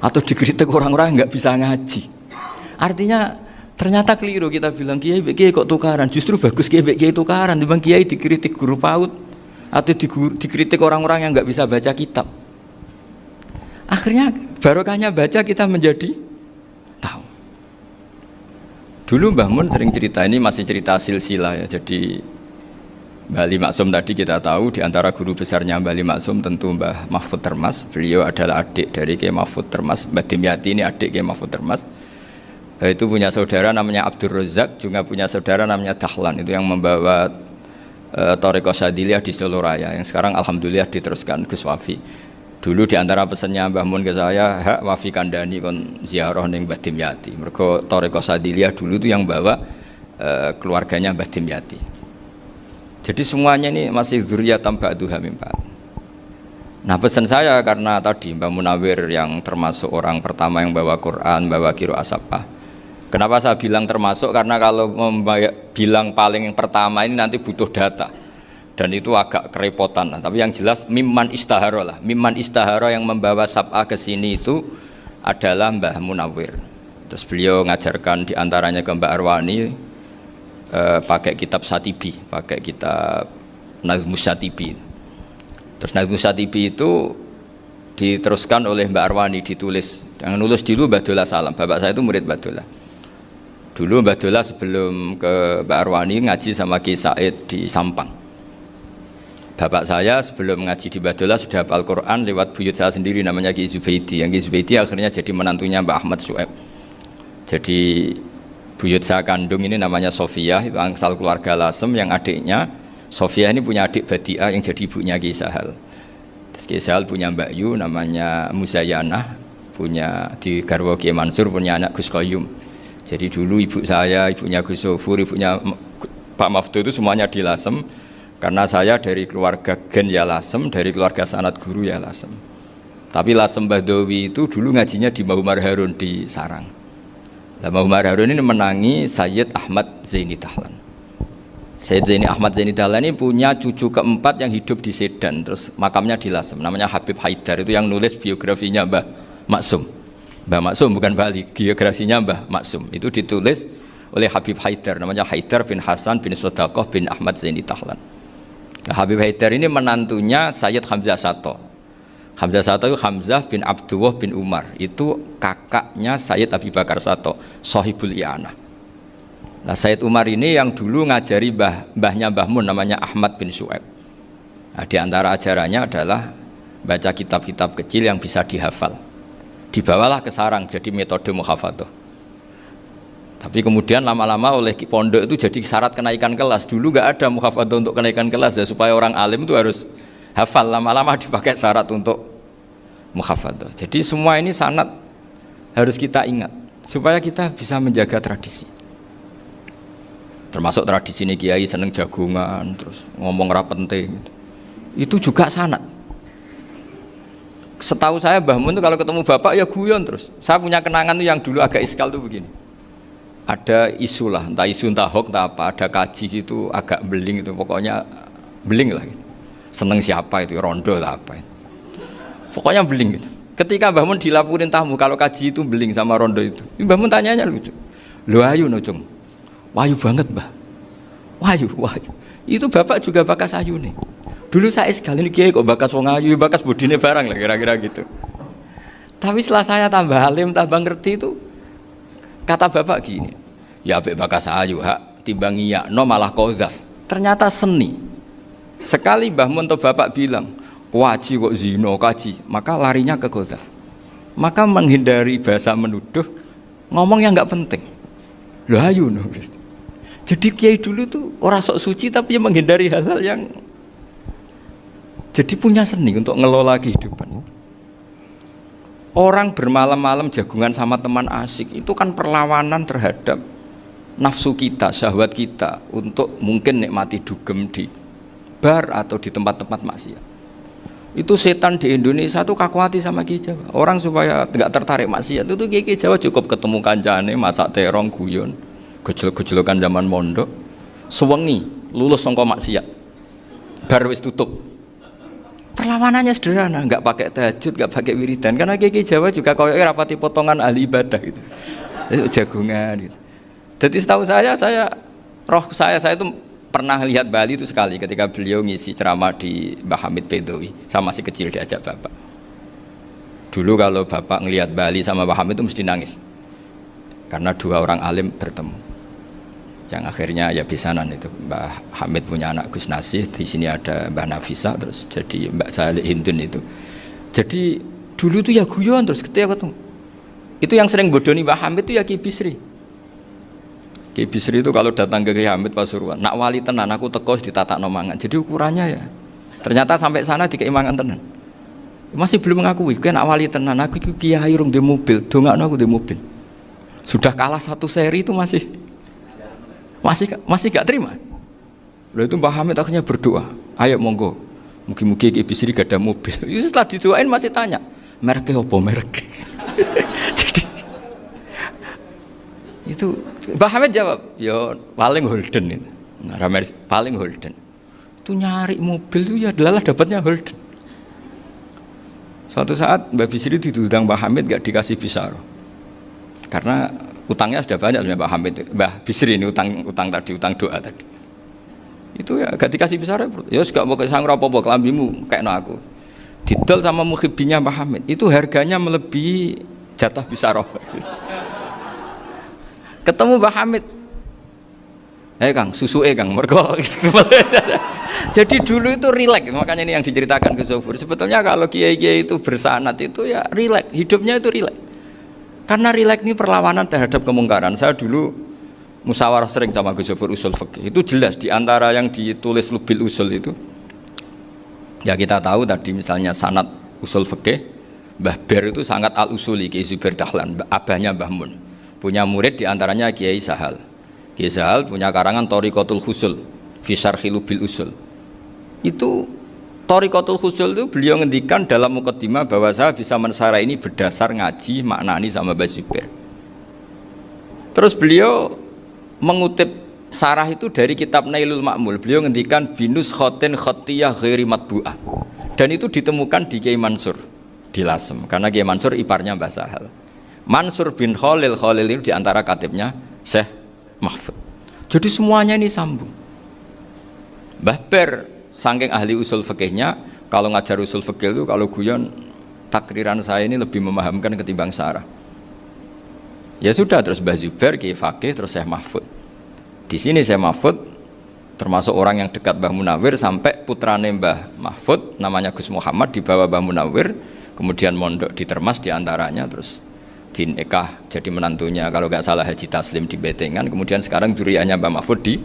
Atau dikritik orang-orang yang nggak bisa ngaji. Artinya ternyata keliru kita bilang kiai kok tukaran. Justru bagus kiai tukaran timbang kiai dikritik guru PAUD atau dikritik orang-orang yang nggak bisa baca kitab. Akhirnya barokahnya baca kita menjadi tahu. Dulu Mbah Mun sering cerita, ini masih cerita silsilah ya. Jadi Mbah Ali Maksum tadi kita tahu di antara guru besarnya Mbah Ali Maksum tentu Mbah Mahfud Termas. Beliau adalah adik dari Kiai Mahfud Termas. Mbah Dimyati ini adik Kiai Mahfud Termas. Itu punya saudara namanya Abdul Razak, juga punya saudara namanya Dahlan. Itu yang membawa Thariqah Syadziliyah di Solo Raya yang sekarang alhamdulillah diteruskan Gus Wafi. Dulu diantara pesannya Mbah Mun ke saya, hak wafi kandani kon ziarah ning Mbah Dimyati. Mergo Thariqah Syadziliyah dulu itu yang bawa keluarganya Mbah Dimyati. Jadi semuanya ini masih dzurriyyatan ba'duha min ba'd. Nah pesan saya karena tadi Mbah Munawwir yang termasuk orang pertama yang bawa Quran, bawa qiraah sab'ah. Kenapa saya bilang termasuk? Karena kalau bilang paling pertama ini nanti butuh data. Dan itu agak kerepotan. Nah, tapi yang jelas mimman istahara lah. Mimman istahara yang membawa sab'ah ke sini itu adalah Mbah Munawwir. Terus beliau ngajarkan diantaranya ke Mbak Arwani pakai kitab Satibi, pakai kitab Nazmus Satibi. Terus Nazmus Satibi itu diteruskan oleh Mbak Arwani, ditulis. Yang nulis dulu Mbah Dola Salam. Bapak saya itu murid Mbah Dola. Dulu Mbah Dola sebelum ke Mbak Arwani ngaji sama Ki Said di Sampang. Bapak saya sebelum ngaji di Badola sudah hafal Quran lewat buyut saya sendiri namanya Ki Zubaidi. Yang Ki Zubaidi akhirnya jadi menantunya Mbak Ahmad Su'eb. Jadi buyut saya kandung ini namanya Sofia, itu angsal keluarga Lasem yang adiknya Sofia ini punya adik Badi'ah yang jadi ibunya Ki Sahal. Terus Ki Sahal punya Mbak Yu namanya Muzayanah, punya di garwa Ki Mansur punya anak Gus Qayyum. Jadi dulu ibu saya, ibunya Gus Sofur, ibunya Pak Maftu itu semuanya di Lasem. Karena saya dari keluarga Gen ya Lasem, dari keluarga sanad guru ya Lasem. Tapi Lasem Bahdawi itu dulu ngajinya di Mbah Umar Harun di Sarang. Mbah Umar Harun ini menangi Sayyid Ahmad Zaini Dahlan. Sayyid Zaini Ahmad Zaini Dahlan ini punya cucu keempat yang hidup di Sedan, terus makamnya di Lasem, namanya Habib Haidar, itu yang nulis biografinya Mbah Maksum. Mbah Maksum bukan Bali, biografinya Mbah Maksum itu ditulis oleh Habib Haidar, namanya Haidar bin Hasan bin Sodaqoh bin Ahmad Zaini Dahlan. Nah, Habib Haidar ini menantunya Sayyid Hamzah Sato. Hamzah Sato itu Hamzah bin Abdullah bin Umar, itu kakaknya Sayyid Abi Bakar Sato, Sohibul I'anah. Nah, Sayyid Umar ini yang dulu ngajari mbahnya Mbah Mun namanya Ahmad bin Su'aib. Nah, di antara ajarannya adalah baca kitab-kitab kecil yang bisa dihafal. Dibawalah ke sarang jadi metode muhafadzah. Tapi kemudian lama-lama oleh pondok itu jadi syarat kenaikan kelas. Dulu nggak ada muhafadzah untuk kenaikan kelas ya, supaya orang alim itu harus hafal, lama-lama dipakai syarat untuk muhafadzah. Jadi semua ini sanad harus kita ingat supaya kita bisa menjaga tradisi. Termasuk tradisi ini kiai seneng jagungan, terus ngomong ra penting gitu. Itu juga sanad. Setahu saya Mbah Mun itu kalau ketemu bapak ya guyon terus. Saya punya kenangan tuh yang dulu agak iskal tuh begini. Ada isu lah, entah isu entah hoax entah apa, ada kaji itu agak beling itu, pokoknya beling lah gitu. Seneng siapa itu, rondo lah apa itu. Pokoknya beling gitu. Ketika Mbah Mun dilaporin tamu kalau kaji itu beling sama rondo itu, Mbah Mun tanyanya lucu. Lho ayu no cung, wahyu banget Mbah. Wahyu. Itu bapak juga bakas ayu nih. Dulu saya sekali ini kiai kok bakas wong ayu, bakas budine barang lah kira-kira gitu. Tapi setelah saya tambah alim, tambah ngerti itu, kata bapak gini, ya abek bakas ayu hak, timbang iya, no malah kozaf. Ternyata seni. Sekali Mbah Mun atau bapak bilang, kaji kok zino, kaji, maka larinya ke kozaf. Maka menghindari bahasa menuduh, ngomong yang nggak penting. Loh ayu no. Jadi kiai dulu tuh orang sok suci tapi menghindari hal-hal yang jadi punya seni untuk ngelola kehidupan. Orang bermalam-malam jagungan sama teman asik itu kan perlawanan terhadap nafsu kita, syahwat kita untuk mungkin nikmati dugem di bar atau di tempat-tempat maksiat. Itu setan di Indonesia tuh kakuati sama Ki Jawa. Orang supaya nggak tertarik maksiat itu Ki Jawa cukup ketemu kancane masak terong guyon, gejol-gejolokan zaman mondok, sewengi lulus sangka maksiat. Bar wis tutup. Perlawanannya sederhana, nggak pakai tahajud, nggak pakai wiridan, karena Ki Jawa juga koyoke rapati potongan ahli ibadah gitu, jagungan gitu. Jadi setahu saya itu pernah lihat Bali itu sekali ketika beliau ngisi ceramah di Mbah Hamid Bedowi, saya masih kecil diajak bapak. Dulu kalau bapak ngelihat Bali sama Mbah Hamid itu mesti nangis, karena dua orang alim bertemu. Yang akhirnya ya bisanan itu Mbah Hamid punya anak Gus Nasih, di sini ada Mbah Nafisa, terus jadi Mbak Salih Hindun itu. Jadi dulu tuh ya guyon terus ketika ketemu. Itu yang sering bodoni Mbah Hamid itu ya Ki Bisri. Ki Bisri itu kalau datang ke Ki Hamid Pasuruan, nak wali tenan aku teko ditata nomangan. Jadi ukurannya ya. Ternyata sampai sana dikeimangan tenan. Masih belum mengakui, kan nak wali tenan aku kiai rung di mobil, dongakno aku di mobil. Sudah kalah satu seri itu masih gak terima. Lalu itu Mbah Hamid akhirnya berdoa, ayo monggo, mungkin-mungkin Ki Bisri gak ada mobil. Itu setelah didoain masih tanya, mereknya apa merek? Jadi itu Mbah Hamid jawab, ya paling Holden itu. Nah, paling Holden. Itu nyari mobil itu ya adalah dapatnya Holden. Suatu saat Mbah Bisri ditudang Mbah Hamid gak dikasih bisaroh. Karena utangnya sudah banyak Mbah Hamid, Mbah Bisri ini utang doa tadi. Itu ya gak dikasih besar ya gak mau kesang apa-apa kelambimu kayak aku. Didol sama muhibbinya Mbah Hamid. Itu harganya melebihi jatah bisaroh. Ketemu Mbah Hamid. Kang, susu Kang, mergo. Jadi dulu itu rileks, makanya ini yang diceritakan ke Zofur. Sebetulnya kalau kiai-kiai itu bersanad itu ya rileks, hidupnya itu rileks. Karena rileks ini perlawanan terhadap kemungkaran. Saya dulu musyawarah sering sama Gus Zofur usul fikih. Itu jelas di antara yang ditulis Lubil Usul itu. Ya kita tahu tadi misalnya sanad usul fikih, Mbah Ber itu sangat al-usuli Kiai Zubair Dahlan, abahnya Mbah Mun. Punya murid di antaranya Kiai Sahal. Kiai Sahal punya karangan Thariqatul Husul fi Syarhi Lubil Usul. Itu Thariqatul Husul itu beliau ngendikan dalam mukaddimah bahwa saya bisa mensarah ini berdasar ngaji maknani sama Mbah Zubair. Terus beliau mengutip sarah itu dari kitab Nailul Ma'mul. Beliau ngendikan binus khotin khotiyah ghairi matbu'ah. Dan itu ditemukan di Kiai Mansur di Lasem. Karena Kiai Mansur iparnya Mbah Sahal. Mansur bin Khalil itu diantara katibnya Syekh Mahfud. Jadi semuanya ini sambung. Mbah Ber saking ahli usul fikihnya, kalau ngajar usul fikih itu kalau guyon takriran saya ini lebih memahamkan ketimbang sarah. Ya sudah, terus Mbah Zubair Kiai Fakih, terus Syekh Mahfud. Di sini Syekh Mahfud termasuk orang yang dekat Mbah Munawir sampai putrane Mbah Mahfud namanya Gus Muhammad dibawa Mbah Munawir, kemudian mondok di Termas diantaranya, terus dinikah jadi menantunya kalau nggak salah Haji Taslim di Betengan, kemudian sekarang juriahnya Mbah Mahfud di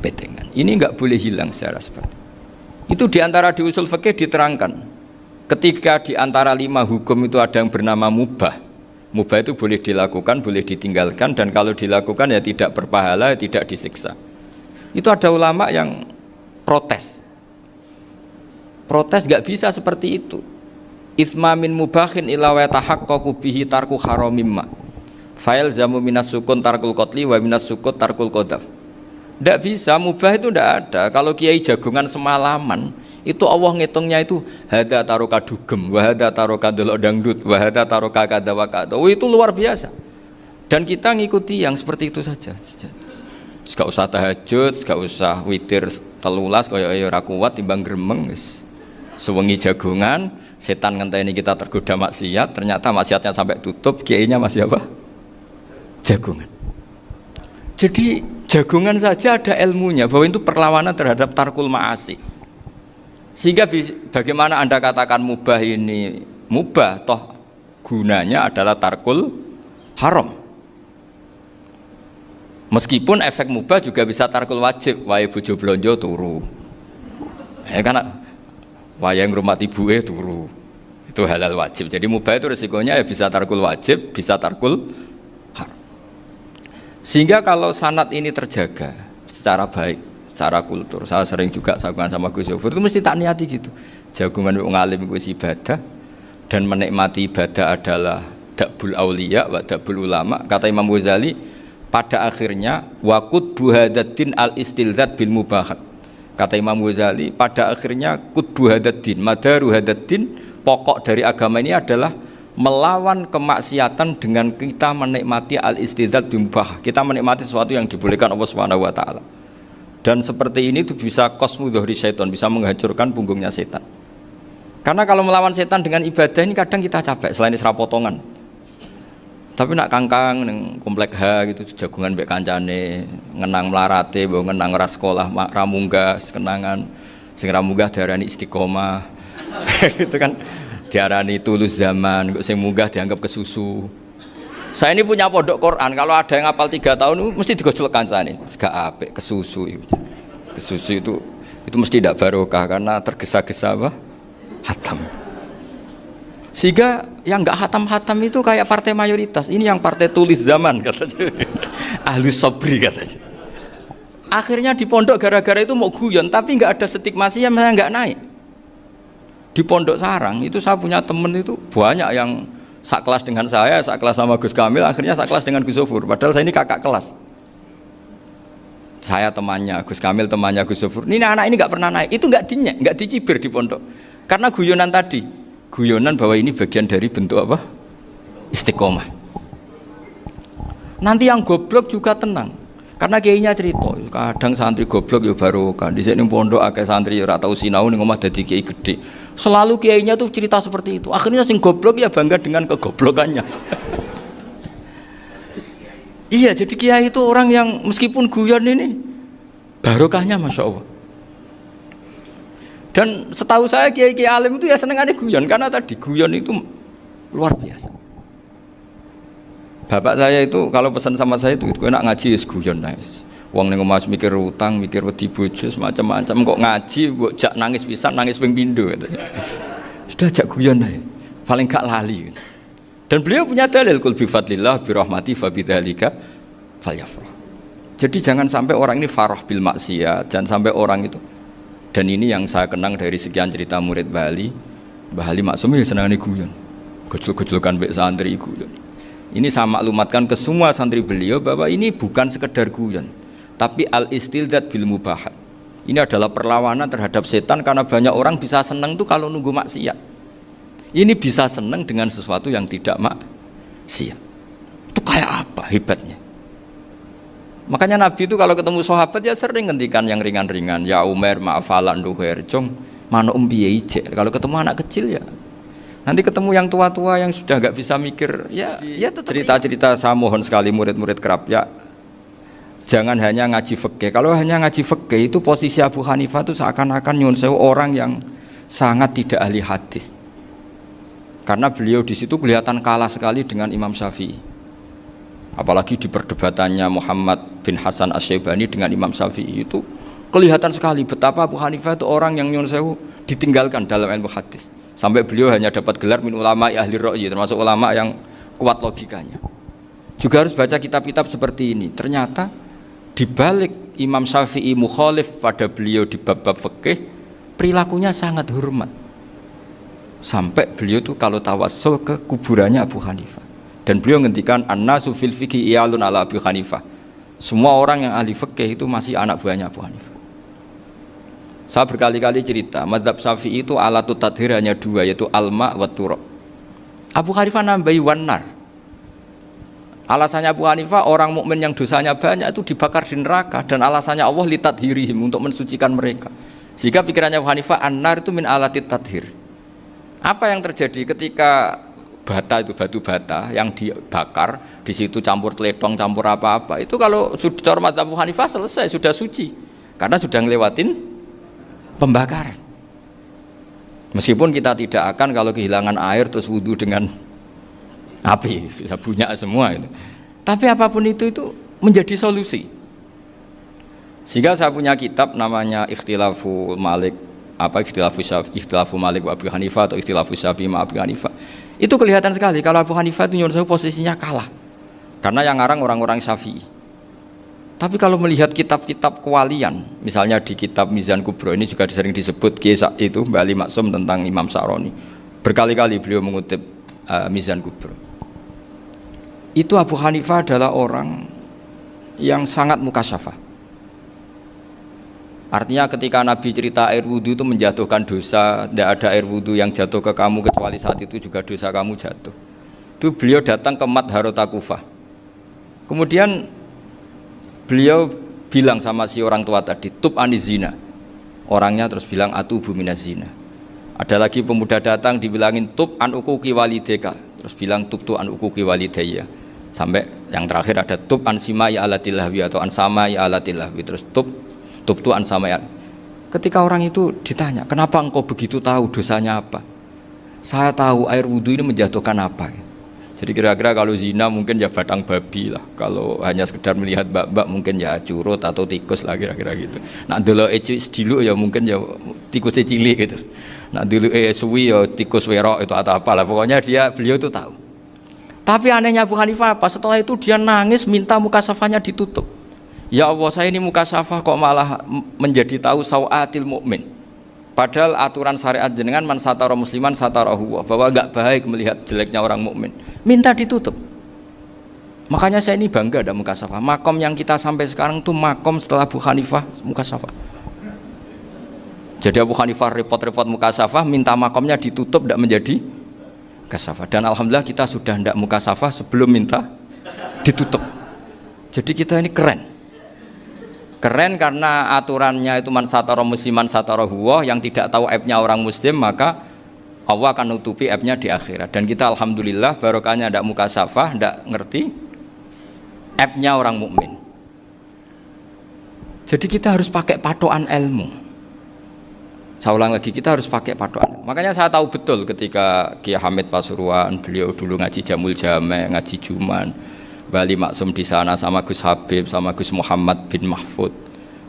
Betengan. Ini nggak boleh hilang secara seperti itu. Diantara di usul fikih diterangkan ketika diantara 5 hukum itu ada yang bernama mubah. Mubah itu boleh dilakukan, boleh ditinggalkan, dan kalau dilakukan ya tidak berpahala, tidak disiksa. Itu ada ulama yang protes nggak bisa seperti itu. Ithma min mubahin ila wa tahaqqaqu bihi tarku haramimma fa'il zamu minas sukun tarkul qatli wa minas sukut tarkul qadaf. Tidak bisa, mubah itu tidak ada. Kalau kiai jagungan semalaman itu Allah ngitungnya itu hada taroka dugem, wahada taroka delok dangdut, wahada taroka kada wa kada. Oh, itu luar biasa. Dan kita ngikuti yang seperti itu saja. Gak usah tahajud, gak usah witir telulas kaya ora kuat timbang gremeng wis. Sewengi jagungan, setan ngenteni kita tergoda maksiat, ternyata maksiatnya sampai tutup, kiainya masih apa? Jagungan. Jadi jagungan saja ada ilmunya bahwa itu perlawanan terhadap tarkul ma'asi. Sehingga bagaimana Anda katakan mubah ini mubah, toh gunanya adalah tarkul haram. Meskipun efek mubah juga bisa tarkul wajib, wae bojo blonjo turu. Ya kan wayang rumah ibuke turu. Itu halal wajib. Jadi mubah itu resikonya ya bisa tarkul wajib, bisa tarkul haram. Sehingga kalau sanad ini terjaga secara baik, secara kultur, saya sering juga jagungan sama Gus Zofur itu mesti tak niati gitu. Jagungan wong alim itu ibadah, dan menikmati ibadah adalah dakbul auliya wa dakbul ulama. Kata Imam Ghazali, pada akhirnya waqud buhadaddin al-istilzat bil mubahat. Kata Imam Ghazali, pada akhirnya qutbu hadaddin, madaru hadaddin, pokok dari agama ini adalah melawan kemaksiatan dengan kita menikmati al-istilzat bil mubah. Kita menikmati sesuatu yang dibolehkan Allah Subhanahu wa taala. Dan seperti ini itu bisa qasmu dhuhri syaitan, bisa menghancurkan punggungnya setan. Karena kalau melawan setan dengan ibadah ini kadang kita capek selain isra potongan. Tapi nak kangkang ning komplek H gitu jagungan mbek kancane, ngenang melarate, mbok ngenang ras sekolah ramunggah, kenangan sing ramunggah diarani istiqomah. Gitu kan diarani tulus zaman, kok sing munggah dianggap kesusu. Saya ini punya pondok Quran, kalau ada yang hafal 3 tahun mesti digojlok kancane, gak apik kesusu itu. Kesusu itu mesti tidak barokah karena tergesa-gesa apa? Hatam. Sehingga yang enggak hatam-hatam itu kayak partai mayoritas. Ini yang partai tulis zaman katanya. Ahlus sabri katanya. Akhirnya di pondok gara-gara itu mau guyon, tapi enggak ada stigma sih yang enggak naik. Di pondok sarang itu saya punya temen itu banyak yang sekelas dengan saya, sekelas sama Gus Kamil, akhirnya sekelas dengan Gus Zofur. Padahal saya ini kakak kelas. Saya temannya Gus Kamil, temannya Gus Zofur. Ini anak ini enggak pernah naik. Itu enggak dinyek, enggak dicibir di pondok. Karena guyonan tadi. Guyonan bahwa ini bagian dari bentuk apa? Istiqomah. Nanti yang goblok juga tenang. Karena kiainya cerita, kadang santri goblok ya barokah. Di sini pondok akeh santri ora tau sinau ning omah dadi kiai gede. Selalu kiainya tuh cerita seperti itu. Akhirnya sing goblok ya bangga dengan kegoblokannya. Iya, jadi kiai itu orang yang meskipun guyon ini barokahnya Masya Allah. Dan setahu saya kiai-kiai alim itu ya senengannya guyon, karena tadi guyon itu luar biasa. Bapak saya itu kalau pesan sama saya itu enak ngaji wis guyon nice. Wong ning omah mikir utang, mikir wedi bojo macam-macam kok ngaji mbok jak nangis pisan, nangis ping pindho gitu. Sudah jak guyon ae. Paling gak lali. Gitu. Dan beliau punya dalil kul bi fadlillah bi rahmati fa bidzalika falyafrah. Jadi jangan sampai orang ini farah bil maksiat, jangan sampai orang itu. Dan ini yang saya kenang dari sekian cerita murid Bali. Mbah Ali Maksum ya senangane guyon. Gejol-gejolkan mbek santri guyon. Ini saya maklumatkan ke semua santri beliau bahwa ini bukan sekedar guyon, tapi al-istildad bil mubahat. Ini adalah perlawanan terhadap setan karena banyak orang bisa senang tuh kalau nunggu maksiat. Ini bisa senang dengan sesuatu yang tidak maksiat. Itu kayak apa hebatnya? Makanya Nabi itu kalau ketemu sahabat ya sering ngendikan yang ringan-ringan. Ya Umar ma'afalan duher jong mano piye ije. Kalau ketemu anak kecil ya. Nanti ketemu yang tua-tua yang sudah nggak bisa mikir ya cerita-cerita saya mohon sekali murid-murid kerap ya. Jangan hanya ngaji fikih. Kalau hanya ngaji fikih itu posisi Abu Hanifah itu seakan-akan nyun sewu orang yang sangat tidak ahli hadis. Karena beliau di situ kelihatan kalah sekali dengan Imam Syafi'i. Apalagi di perdebatannya Muhammad bin Hasan Asy-Syaibani dengan Imam Syafi'i itu kelihatan sekali betapa Abu Hanifah itu orang yang nyun sewu ditinggalkan dalam ilmu hadis. Sampai beliau hanya dapat gelar min ulama ahli ra'yi, termasuk ulama yang kuat logikanya. Juga harus baca kitab-kitab seperti ini. Ternyata di balik Imam Syafi'i mukhalif pada beliau di bab-bab fikih, perilakunya sangat hormat. Sampai beliau tuh kalau tawassul ke kuburannya Abu Hanifah. Dan beliau ngendikan an-nasu fil fiqhi iyalun ala Abu Hanifah. Semua orang yang ahli fikih itu masih anak buahnya Abu Hanifah. Saya berkali-kali cerita, mazhab Syafi'i itu alatut tadhir hanya dua, yaitu al-ma' wa turab. Abu Hanifah nambahi wanar. Alasannya Abu Hanifah orang mukmin yang dosanya banyak itu dibakar di neraka, dan alasannya Allah litadhirihim, untuk mensucikan mereka. Sehingga pikirannya Abu Hanifah an-nar itu min alatit tadhir. Apa yang terjadi ketika bata itu batu bata yang dibakar, di situ campur teletong, campur apa-apa, itu kalau sudah mazhab Abu Hanifah selesai, sudah suci, karena sudah ngelewatin pembakaran. Meskipun kita tidak akan kalau kehilangan air terus wudhu dengan api, bisa bunyak semua itu. Tapi apapun itu menjadi solusi. Sehingga saya punya kitab namanya Ikhtilafu Malik, Ikhtilafu Malik wa Abu Hanifah atau Ikhtilafu Syafi'i ma Abu Hanifah. Itu kelihatan sekali kalau Abu Hanifah itu nyuruh posisinya kalah. Karena yang ngarang orang-orang Syafi'i. Tapi kalau melihat kitab-kitab kewalian, misalnya di kitab Mizan Kubro ini juga sering disebut kisah itu Mbah Ali Maksum tentang Imam Sa'roni. Berkali-kali beliau mengutip Mizan Kubro. Itu Abu Hanifah adalah orang yang sangat mukasyafah. Artinya ketika Nabi cerita air wudhu itu menjatuhkan dosa, tidak ada air wudhu yang jatuh ke kamu kecuali saat itu juga dosa kamu jatuh. Itu beliau datang ke Madharota Kufah. Kemudian beliau bilang sama si orang tua tadi, tub anizina. Orangnya terus bilang atubu minazina. Ada lagi pemuda datang dibilangin tub an ukuki walideka, terus bilang tub tu an ukuki walidayya. Sampai yang terakhir ada tub an simai alatilahwi atau an samai alatilahwi, terus tub tu an samai. Ketika orang itu ditanya, kenapa engkau begitu tahu dosanya apa? Saya tahu air wudhu ini menjatuhkan apa. Jadi kira-kira kalau zina mungkin ya batang babi lah. Kalau hanya sekedar melihat bak-bak mungkin ya curut atau tikus lah kira-kira gitu. Nak dulu sediluk ya mungkin ya tikus cilik gitu. Nak dulu suwi ya tikus werok itu atau apalah. Pokoknya beliau itu tahu. Tapi anehnya Abu Hanifah apa? Setelah itu dia nangis minta mukasafahnya ditutup. Ya Allah, saya ini mukasafah kok malah menjadi tahu sawatil mukmin. Padahal aturan syariat jenengan man satara musliman satarahu, bahwa enggak baik melihat jeleknya orang mukmin. Minta ditutup. Makanya saya ini bangga ada mukasafah. Makom yang kita sampai sekarang tuh makom setelah Abu Hanifah mukasafah. Jadi Abu Hanifah repot-repot mukasafah, minta makomnya ditutup tidak menjadi mukasafah. Dan alhamdulillah kita sudah tidak mukasafah sebelum minta ditutup. Jadi kita ini keren. Keren karena aturannya itu man satara musliman satara huwa, yang tidak tahu aibnya orang muslim maka Allah akan nutupi aibnya di akhirat. Dan kita alhamdulillah barokahnya tidak mukasafah, tidak ngerti aibnya orang mukmin. Jadi kita harus pakai patokan ilmu. Saya ulang lagi, kita harus pakai patokan. Makanya saya tahu betul ketika Kiai Hamid Pasuruan, beliau dulu ngaji Jamul Jame, ngaji Juman. Bali Maksum di sana sama Gus Habib, sama Gus Muhammad bin Mahfud.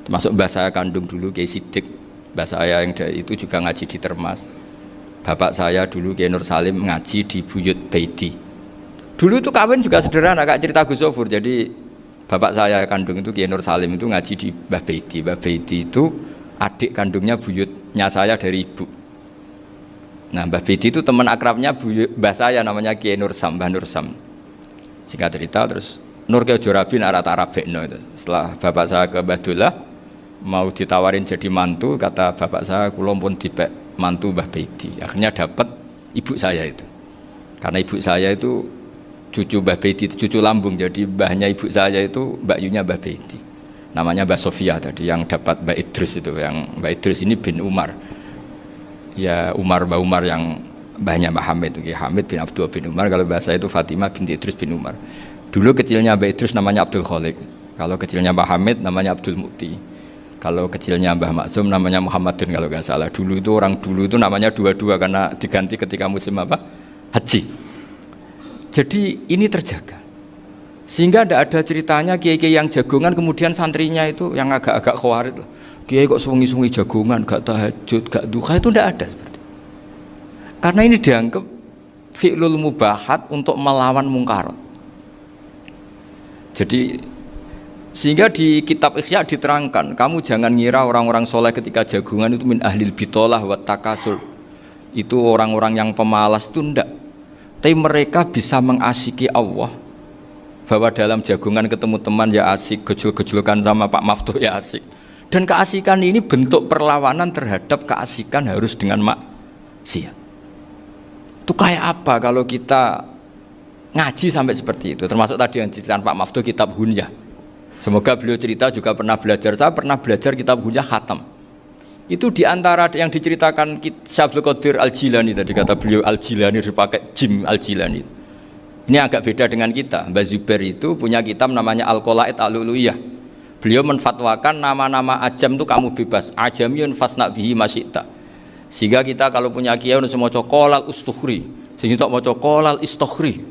Termasuk mbah saya kandung dulu Kiai Sidik. Mbah saya yang itu juga ngaji di Termas. Bapak saya dulu Kiai Nur Salim ngaji di Buyut Baiti. Dulu itu kawin juga sederhana, kayak cerita Gus Zofur. Jadi bapak saya kandung itu Kiai Nur Salim itu ngaji di Mbah Baiti. Mbah Baiti itu adik kandungnya buyutnya saya dari ibu. Nah, Mbah Baiti itu teman akrabnya mbah saya namanya Kiai Nur Sam, Mbah Nur Sam. Singkat cerita terus Nur Kiai Jorabi arah Tarabekno itu. Setelah bapak saya ke Badullah mau ditawarin jadi mantu, kata bapak saya kula pun dipek mantu Mbah Baiti. Akhirnya dapat ibu saya itu. Karena ibu saya itu cucu Mbah Baiti, cucu lambung, jadi mbahnya ibu saya itu Mbak Yunya Mbah Baiti. Namanya Mbah Sofia tadi yang dapat Mbak Idris itu, yang Mbak Idris ini bin Umar. Ya Mbah Umar yang mbahnya Mbah Hamid itu, Hamid bin Abdul bin Umar. Kalau bahasa itu Fatimah binti Idris bin Umar. Dulu kecilnya Mbah Idris namanya Abdul Khalik. Kalau kecilnya Mbah Hamid namanya Abdul Mukti. Kalau kecilnya Mbah Maksum namanya Muhammadun kalau nggak salah. Dulu itu orang dulu itu namanya dua-dua karena diganti ketika musim apa? Haji. Jadi ini terjaga. Sehingga tidak ada ceritanya kiai-kiai yang jagongan kemudian santrinya itu yang agak-agak khawarit. Kiai kok sungi-sungi jagongan, gak tahajud, gak duha, itu tidak ada seperti itu. Karena ini dianggap fi'lul mubahat untuk melawan mungkarat. Jadi sehingga di kitab Ikhya diterangkan, kamu jangan ngira orang-orang soleh ketika jagongan itu min ahlil bitolah wa takasul. Itu orang-orang yang pemalas itu enggak. Tapi mereka bisa mengasyiki Allah. Bahwa dalam jagongan ketemu teman ya asik, gejol-gejolkan sama Pak Maftuh ya asik. Dan keasikan ini bentuk perlawanan terhadap keasikan harus dengan maksiat. Itu kayak apa kalau kita ngaji sampai seperti itu? Termasuk tadi yang diceritakan Pak Maftuh kitab Hunyah. Semoga beliau cerita juga pernah belajar. Saya pernah belajar kitab Hunyah khatam. Itu diantara yang diceritakan Syabdul Qadir Al-Jilani tadi, kata beliau Al-Jilani dipakai Jim Al-Jilani. Ini agak beda dengan kita. Mbah Zubair itu punya kitab namanya Al-Qolaid Al-Uluyah. Beliau menfatwakan nama-nama ajam itu kamu bebas. Ajamiyun fasna bihi masyita. Sehingga kita kalau punya kiai harus mau qolal ustukhri, sehingga mau qolal istukhri.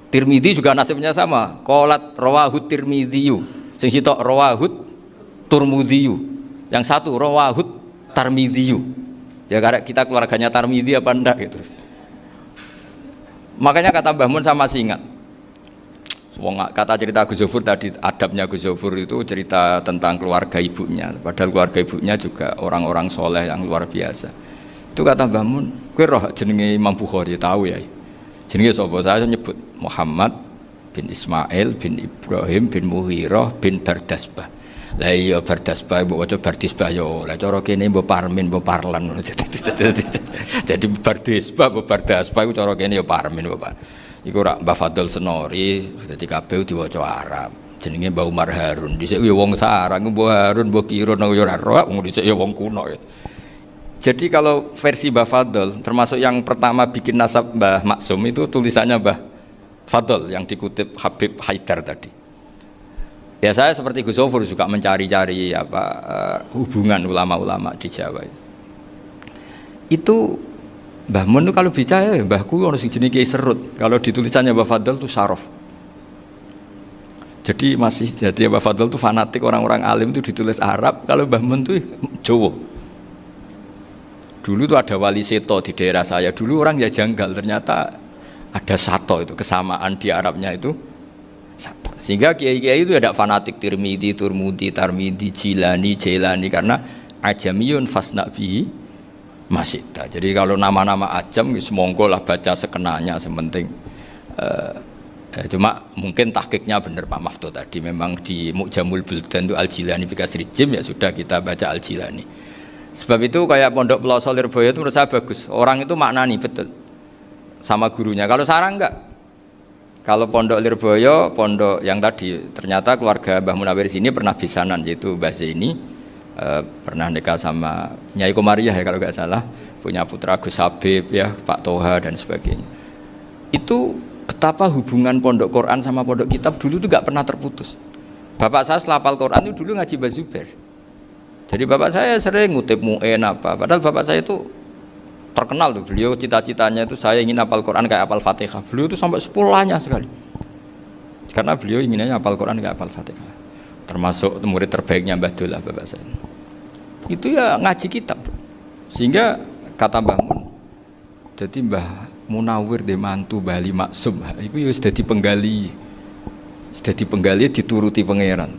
Tirmidzi juga nasibnya sama. Qolat rawahut Tirmidziyu, sehingga rawahut Turmudziyu. Yang satu rawahut Tarmidziyu. Ya karena kita keluarganya Tarmidzi apa enggak gitu. Makanya kata Mbah Mun sama masih ingat. Kata cerita Gus Zofur tadi, adabnya Gus Zofur itu cerita tentang keluarga ibunya. Padahal keluarga ibunya juga orang-orang soleh yang luar biasa. Itu kata Mbah Mun, kowe roh jenenge Imam Bukhari tahu ya. Jenenge sapa? Saya nyebut Muhammad bin Ismail bin Ibrahim bin Mughirah bin Bardasbah. Lah iya Bardasbah mbok waca Bardisbah yo. Lah cara kene mbok Parmin mbok Parlan. Jadi Bardisbah mbok Bardasbah iku cara kene yo Parmin Bapak. Iku rak Mbah Fadl Senori dadi kabeh diwaca Arab. Jenenge Mbah Umar Harun. Dhisik yo wong Sarang, Mbah Harun mbok kira nang yo ora roh, dhisik yo wong kuno. Jadi kalau versi Mbah Fadl termasuk yang pertama bikin nasab Mbah Maksum itu tulisannya Mbah Fadl yang dikutip Habib Haidar tadi. Ya saya seperti Gus Zofur juga mencari-cari hubungan ulama-ulama di Jawa. Itu Mbah Mun itu kalau bicara mbahku ono sing jenenge Kiai Serut. Kalau ditulisannya Mbah Fadl itu Syaraf. Jadi Mbah Fadl itu fanatik orang-orang alim itu ditulis Arab, kalau Mbah Mun itu Jawa. Dulu itu ada wali seto di daerah saya. Dulu orang ya janggal, ternyata ada sato itu, kesamaan di Arabnya itu sato. Sehingga kiai-kiai itu ada fanatik Tirmidzi, Turmudi, Tarmidi, Jilani, Jailani karena ajamiyun fasna bihi masyita. Jadi kalau nama-nama ajam semonggo lah baca sekenanya sementing. Cuma mungkin tahqiqnya benar Pak Maftuh tadi, memang di Mu'jamul Buldan itu Al-Jilani bikasri jim, ya sudah kita baca Al-Jilani. Sebab itu kayak Pondok Pelosok Lirboyo itu menurut saya bagus. Orang itu maknani betul sama gurunya. Kalau Sarang enggak. Kalau Pondok Lirboyo, pondok yang tadi ternyata keluarga Mbah Munawir sini pernah bisanan, yaitu Mbah Zaini pernah nikah sama Nyai Komariah ya kalau nggak salah, punya putra Gus Habib ya, Pak Toha dan sebagainya. Itu betapa hubungan pondok Quran sama pondok kitab dulu itu nggak pernah terputus. Bapak saya setelah hafal Quran itu dulu ngaji Mbah Zubair. Jadi bapak saya sering ngutip mu'en apa, padahal bapak saya itu terkenal tuh, beliau cita-citanya itu saya ingin hafal Quran kayak hafal Fatihah. Beliau itu sampai 10 sekali. Karena beliau inginnya hafal Quran nggak hafal Fatihah. Termasuk murid terbaiknya Mbah Dullah Bapak saya. Itu ya ngaji kitab. Sehingga kata Mbah Mun, jadi Mbah Munawir de mantu Bali Maksum, itu ya sudah dipenggali. Sudah dipenggali dituruti pangeran.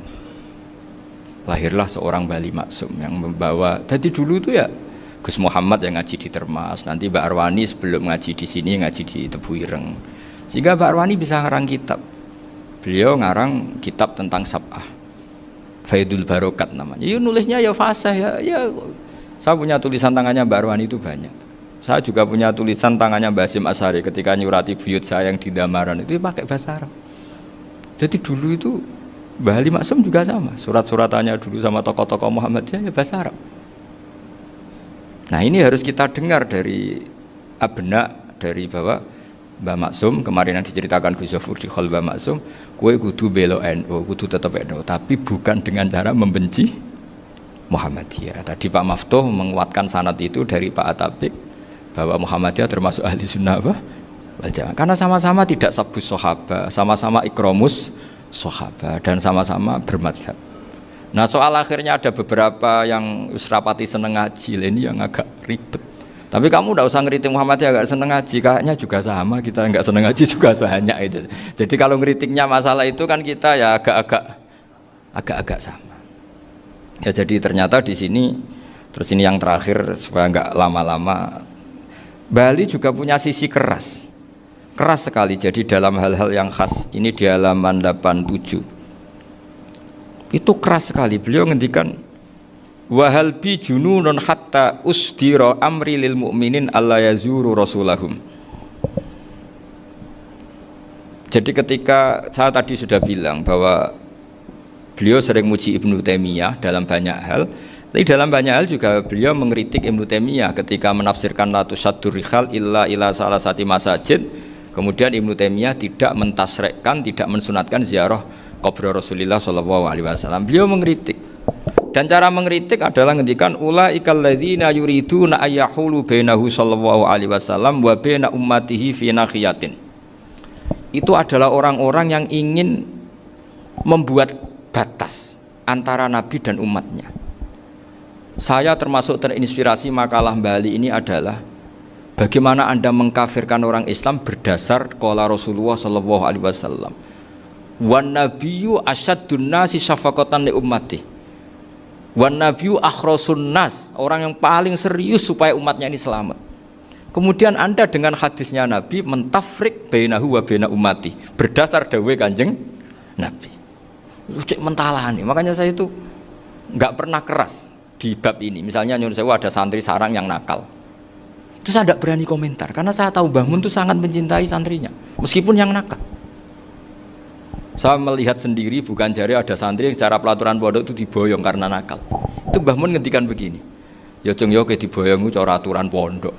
Lahirlah seorang Bali Maksum yang membawa. Jadi dulu itu ya Gus Muhammad yang ngaji di Termas, nanti Mbak Arwani sebelum ngaji di sini ngaji di Tebu Ireng. Sehingga Mbak Arwani bisa ngarang kitab. Beliau ngarang kitab tentang Sab'ah, Faidul Barokat namanya. Ya nulisnya ya fasih ya. Saya punya tulisan tangannya Mbak Arwani itu banyak. Saya juga punya tulisan tangannya Mbak Hasyim Asy'ari ketika nyurati buyut saya yang di Damaran itu pakai bahasa Arab. Jadi dulu itu Mbah Ali Maksum juga sama, surat-suratannya dulu sama tokoh-tokoh Muhammadiyah ya bahasa Arab. Nah ini harus kita dengar dari abna, dari bahwa Mbah Maksum kemarin yang diceritakan Gus Zafur di Khol Mbah Maksum, kue kudu belo NU, kudu tetap NU, tapi bukan dengan cara membenci Muhammadiyah. Tadi Pak Maftuh menguatkan sanad itu dari Pak Atabik bahwa Muhammadiyah termasuk ahli sunnah wal jamaah. Karena sama-sama tidak sabus sahabat, sama-sama ikromus sahabat dan sama-sama bermadhab. Nah soal akhirnya ada beberapa yang rapati seneng ngaji ini yang agak ribet. Tapi kamu tidak usah ngeritik Muhammadiyah agak seneng ngaji, kayaknya juga sama, kita nggak seneng ngaji juga banyak itu. Jadi kalau ngeritiknya masalah itu kan kita ya agak-agak sama. Ya jadi ternyata di sini, terus ini yang terakhir supaya nggak lama-lama, Bali juga punya sisi keras sekali. Jadi dalam hal-hal yang khas ini di halaman 87 itu keras sekali. Beliau ngendikan wahal bi jununun hatta usdira amri lil mu'minin alla yazuru rasulahum. Jadi ketika saya tadi sudah bilang bahwa beliau sering muji Ibnu Taimiyah dalam banyak hal, tapi dalam banyak hal juga beliau mengkritik Ibnu Taimiyah ketika menafsirkan la tusaddur rihal illa ila salasati masajid. Kemudian Ibnu Taimiyah tidak mentasrekkan, tidak mensunatkan ziarah kubur Rasulullah SAW. Beliau mengkritik. Dan cara mengkritik adalah ngendikan ulaikal ladzina yuriduna ayyahulu bainahu sallallahu alaihi wasallam wa baina ummatihi fi nakhiyatin. Itu adalah orang-orang yang ingin membuat batas antara Nabi dan umatnya. Saya termasuk terinspirasi makalah Bali ini adalah bagaimana Anda mengkafirkan orang Islam berdasar qala Rasulullah sallallahu alaihi wasallam. Wan nabiyyu asyaddun nasi syafaqatan li ummati. Wan nabiyyu akhrasun nas, orang yang paling serius supaya umatnya ini selamat. Kemudian Anda dengan hadisnya Nabi mentafrik bainahu wa baina ummati berdasar dawuh Kanjeng Nabi. Itu cek mentalani. Makanya saya itu enggak pernah keras di bab ini. Misalnya nyuruh saya ada santri sarang yang nakal. Itu saya tidak berani komentar karena saya tahu Mbah Mun itu sangat mencintai santrinya meskipun yang nakal. Saya melihat sendiri, bukan jari ada santri yang cara pelaturan pondok itu diboyong karena nakal. Itu Mbah Mun ngendikan begini, ya cung yo ke diboyong itu cara aturan pondok.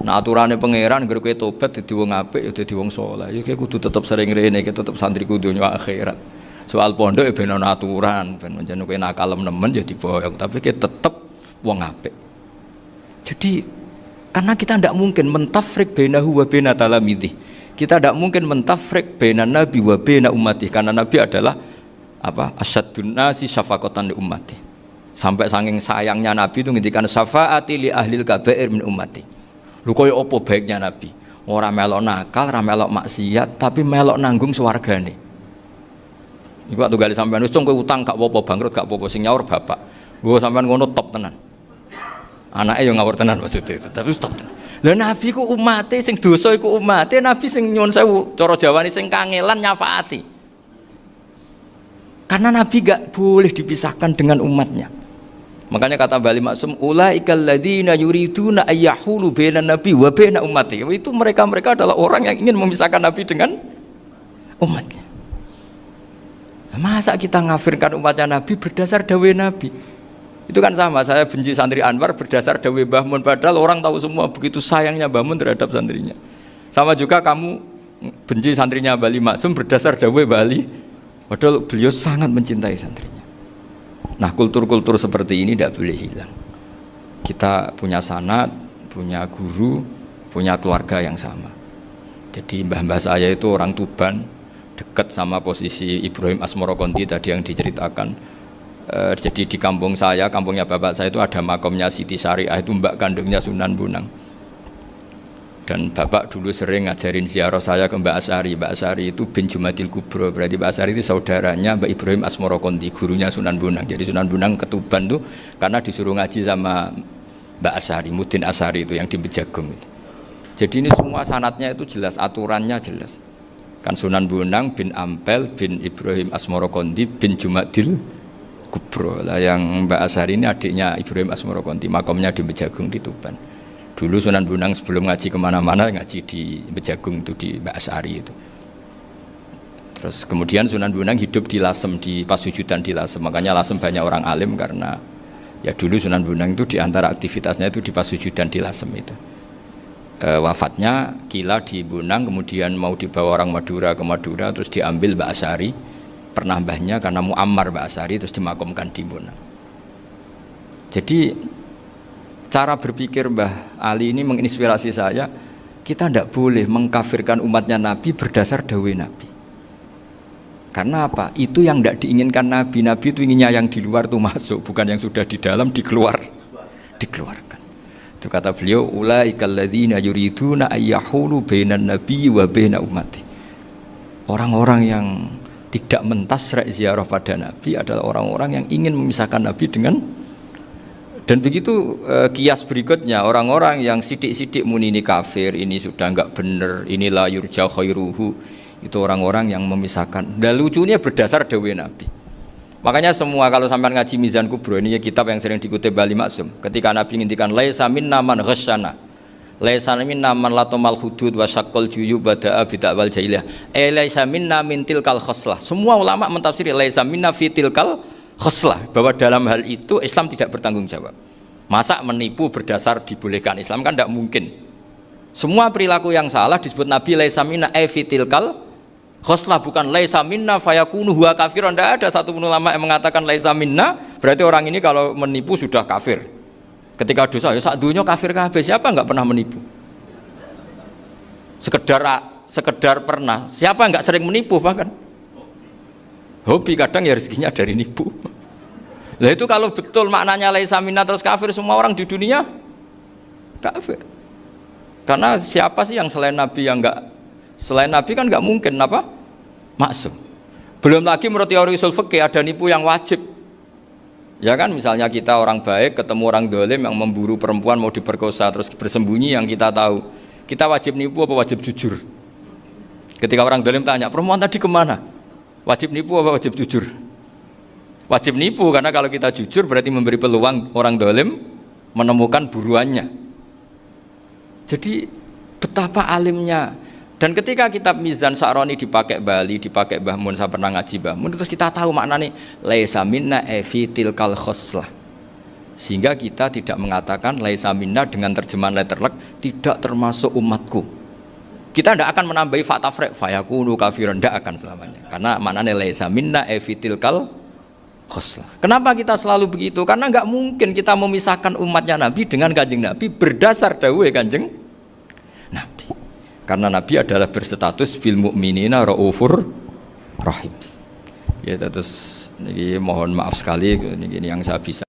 Nah aturannya pangeran ngger kowe tobat dadi wong apik ya dadi wong saleh. Ya kowe kudu tetep sering rene, kowe tetep santri kudu donya akhirat. Soal pondok ya ben ana aturan, ben menjen kowe nakal nemen ya diboyong, tapi kowe tetep wong apik. Jadi karena kita tidak mungkin mentafrik bainahu wa baina talamidhi. Kita tidak mungkin mentafrik baina nabi wa baina ummati karena nabi adalah apa? Asyaddun nasi syafaqatan li ummati. Sampai saking sayangnya nabi itu ngendikan syafaati li ahlil kabair min ummati. Lho koyo apa baiknya nabi? Ora melok nakal, ora melok maksiat, tapi melok nanggung swargane. Iku waktu gali sampean wis kowe utang gak apa-apa, bangkrut gak apa-apa, sing nyaur bapak. Gua sampean ngono top tenan. Anaknya yang ngawur tenan maksudnya itu, tapi top tenan. Lah nabi ku umate sing dosa iku umate, nabi sing nyuwun sewu cara Jawane sing kangelan nyafaati. Karena nabi gak boleh dipisahkan dengan umatnya. Makanya kata Bali Maksum ulaikal ladzina yuriduna ayyahulu bainan nabi wa baina ummati. Itu mereka adalah orang yang ingin memisahkan nabi dengan umatnya. Masa kita ngafirkan umatnya nabi berdasar dawuh nabi? Itu kan sama, saya benci santri Anwar berdasar dawuh Mbah Mun, padahal orang tahu semua begitu sayangnya Mbah Mun terhadap santrinya. Sama juga kamu benci santrinya Bali Maksum berdasar dawuh Bali, padahal beliau sangat mencintai santrinya. Nah kultur-kultur seperti ini tidak boleh hilang. Kita punya sanad, punya guru, punya keluarga yang sama. Jadi mbah-mbah saya itu orang Tuban, dekat sama posisi Ibrahim Asmorokonti tadi yang diceritakan. Jadi di kampung saya, kampungnya bapak saya itu ada makomnya Siti Syariah, itu mbak kandungnya Sunan Bonang. Dan bapak dulu sering ngajarin ziarah saya ke Mbak Asari. Mbak Asari itu bin Jumadil Kubro, berarti Mbak Asari itu saudaranya Mbak Ibrahim Asmorokonti, gurunya Sunan Bonang. Jadi Sunan Bonang ke Tuban tuh karena disuruh ngaji sama Mbak Asari, Mudin Asari itu yang di Bejagung itu. Jadi ini semua sanatnya itu jelas, aturannya jelas. Kan Sunan Bonang bin Ampel bin Ibrahim Asmorokonti bin Jumadil Kubro. Lah yang Mbak Asari ini adiknya Ibrahim Asmorokonti, makomnya di Bejagung di Tuban. Dulu Sunan Bonang sebelum ngaji kemana-mana ngaji di Bejagung itu di Mbak Asari itu. Terus kemudian Sunan Bonang hidup di Lasem, di Pasujudan di Lasem. Makanya Lasem banyak orang alim karena ya dulu Sunan Bonang itu di antara aktivitasnya itu di Pasujudan di Lasem itu. Wafatnya kila di Bonang, kemudian mau dibawa orang Madura ke Madura, terus diambil Mbak Asari, pernah mbahnya karena Muammar Mbak Asari, terus dimakamkan di Bonang. Jadi cara berpikir Mbah Ali ini menginspirasi saya. Kita tidak boleh mengkafirkan umatnya Nabi berdasar dawuh Nabi. Karena apa? Itu yang tidak diinginkan Nabi. Nabi itu inginnya yang di luar itu masuk, bukan yang sudah di dalam dikeluarkan. Itu kata beliau, ulaikal ladzina yuriduna ayyahulu bainan nabiyyi wa baina ummati. Orang-orang yang tidak mentasrek ziarah pada Nabi adalah orang-orang yang ingin memisahkan Nabi dengan. Dan begitu kias berikutnya, orang-orang yang sidik-sidik muni ini kafir, ini sudah enggak benar, inilah yurja khairuhu, itu orang-orang yang memisahkan. Dan lucunya berdasar dawuh Nabi. Makanya semua kalau sampai ngaji Mizan Kubro, ini kitab yang sering dikutip Bali Maksum, ketika Nabi ngintikan laisa minna man ghasyana, laisa minna man latomal hudud wa syaqqal juyub bada'a bid'awal jahiliyah, laisa minna min tilkal khoslah. Semua ulama mentafsiri laisa minna fi tilkal khoslah, bahwa dalam hal itu Islam tidak bertanggung jawab. Masa menipu berdasar dibolehkan Islam, kan tidak mungkin. Semua perilaku yang salah disebut Nabi laisa minna fi tilkal khoslah, bukan laisa minna fayakunu huwa kafirun. Tidak ada satu ulama yang mengatakan laisa minna berarti orang ini kalau menipu sudah kafir. Ketika dosa ya sak dunya kafir kabeh. Siapa enggak pernah menipu? Sekedar pernah. Siapa enggak sering menipu bahkan? Hobi kadang ya rezekinya dari nipu. Lah itu kalau betul maknanya laisa minna terus kafir, semua orang di dunia kafir. Karena siapa sih yang selain Nabi yang enggak, selain Nabi kan enggak mungkin apa? Maksum. Belum lagi menurut teori usul fikih ada nipu yang wajib. Ya kan, misalnya kita orang baik ketemu orang dolim yang memburu perempuan mau diperkosa terus bersembunyi yang kita tahu. Kita wajib nipu apa wajib jujur? Ketika orang dolim tanya, perempuan tadi kemana? Wajib nipu apa wajib jujur? Wajib nipu, karena kalau kita jujur berarti memberi peluang orang dolim menemukan buruannya. Jadi betapa alimnya. Dan ketika kitab Mizan Sa'roni dipakai Bali, dipakai Mbah Mun, saya pernah ngaji Mbah Mun, terus kita tahu maknanya laisa minna fi tilkal khoslah. Sehingga kita tidak mengatakan laisa minna dengan terjemahan letterlek tidak termasuk umatku. Kita tidak akan menambahi fakta frek fayakunu kafirun, tidak akan selamanya. Karena maknanya laisa minna fi tilkal khoslah. Kenapa kita selalu begitu? Karena enggak mungkin kita memisahkan umatnya Nabi dengan Kanjeng Nabi berdasar dawuh Kanjeng Nabi. Karena Nabi adalah berstatus bil mukminina raufur rahim. Ya, terus ini mohon maaf sekali ini yang saya bisa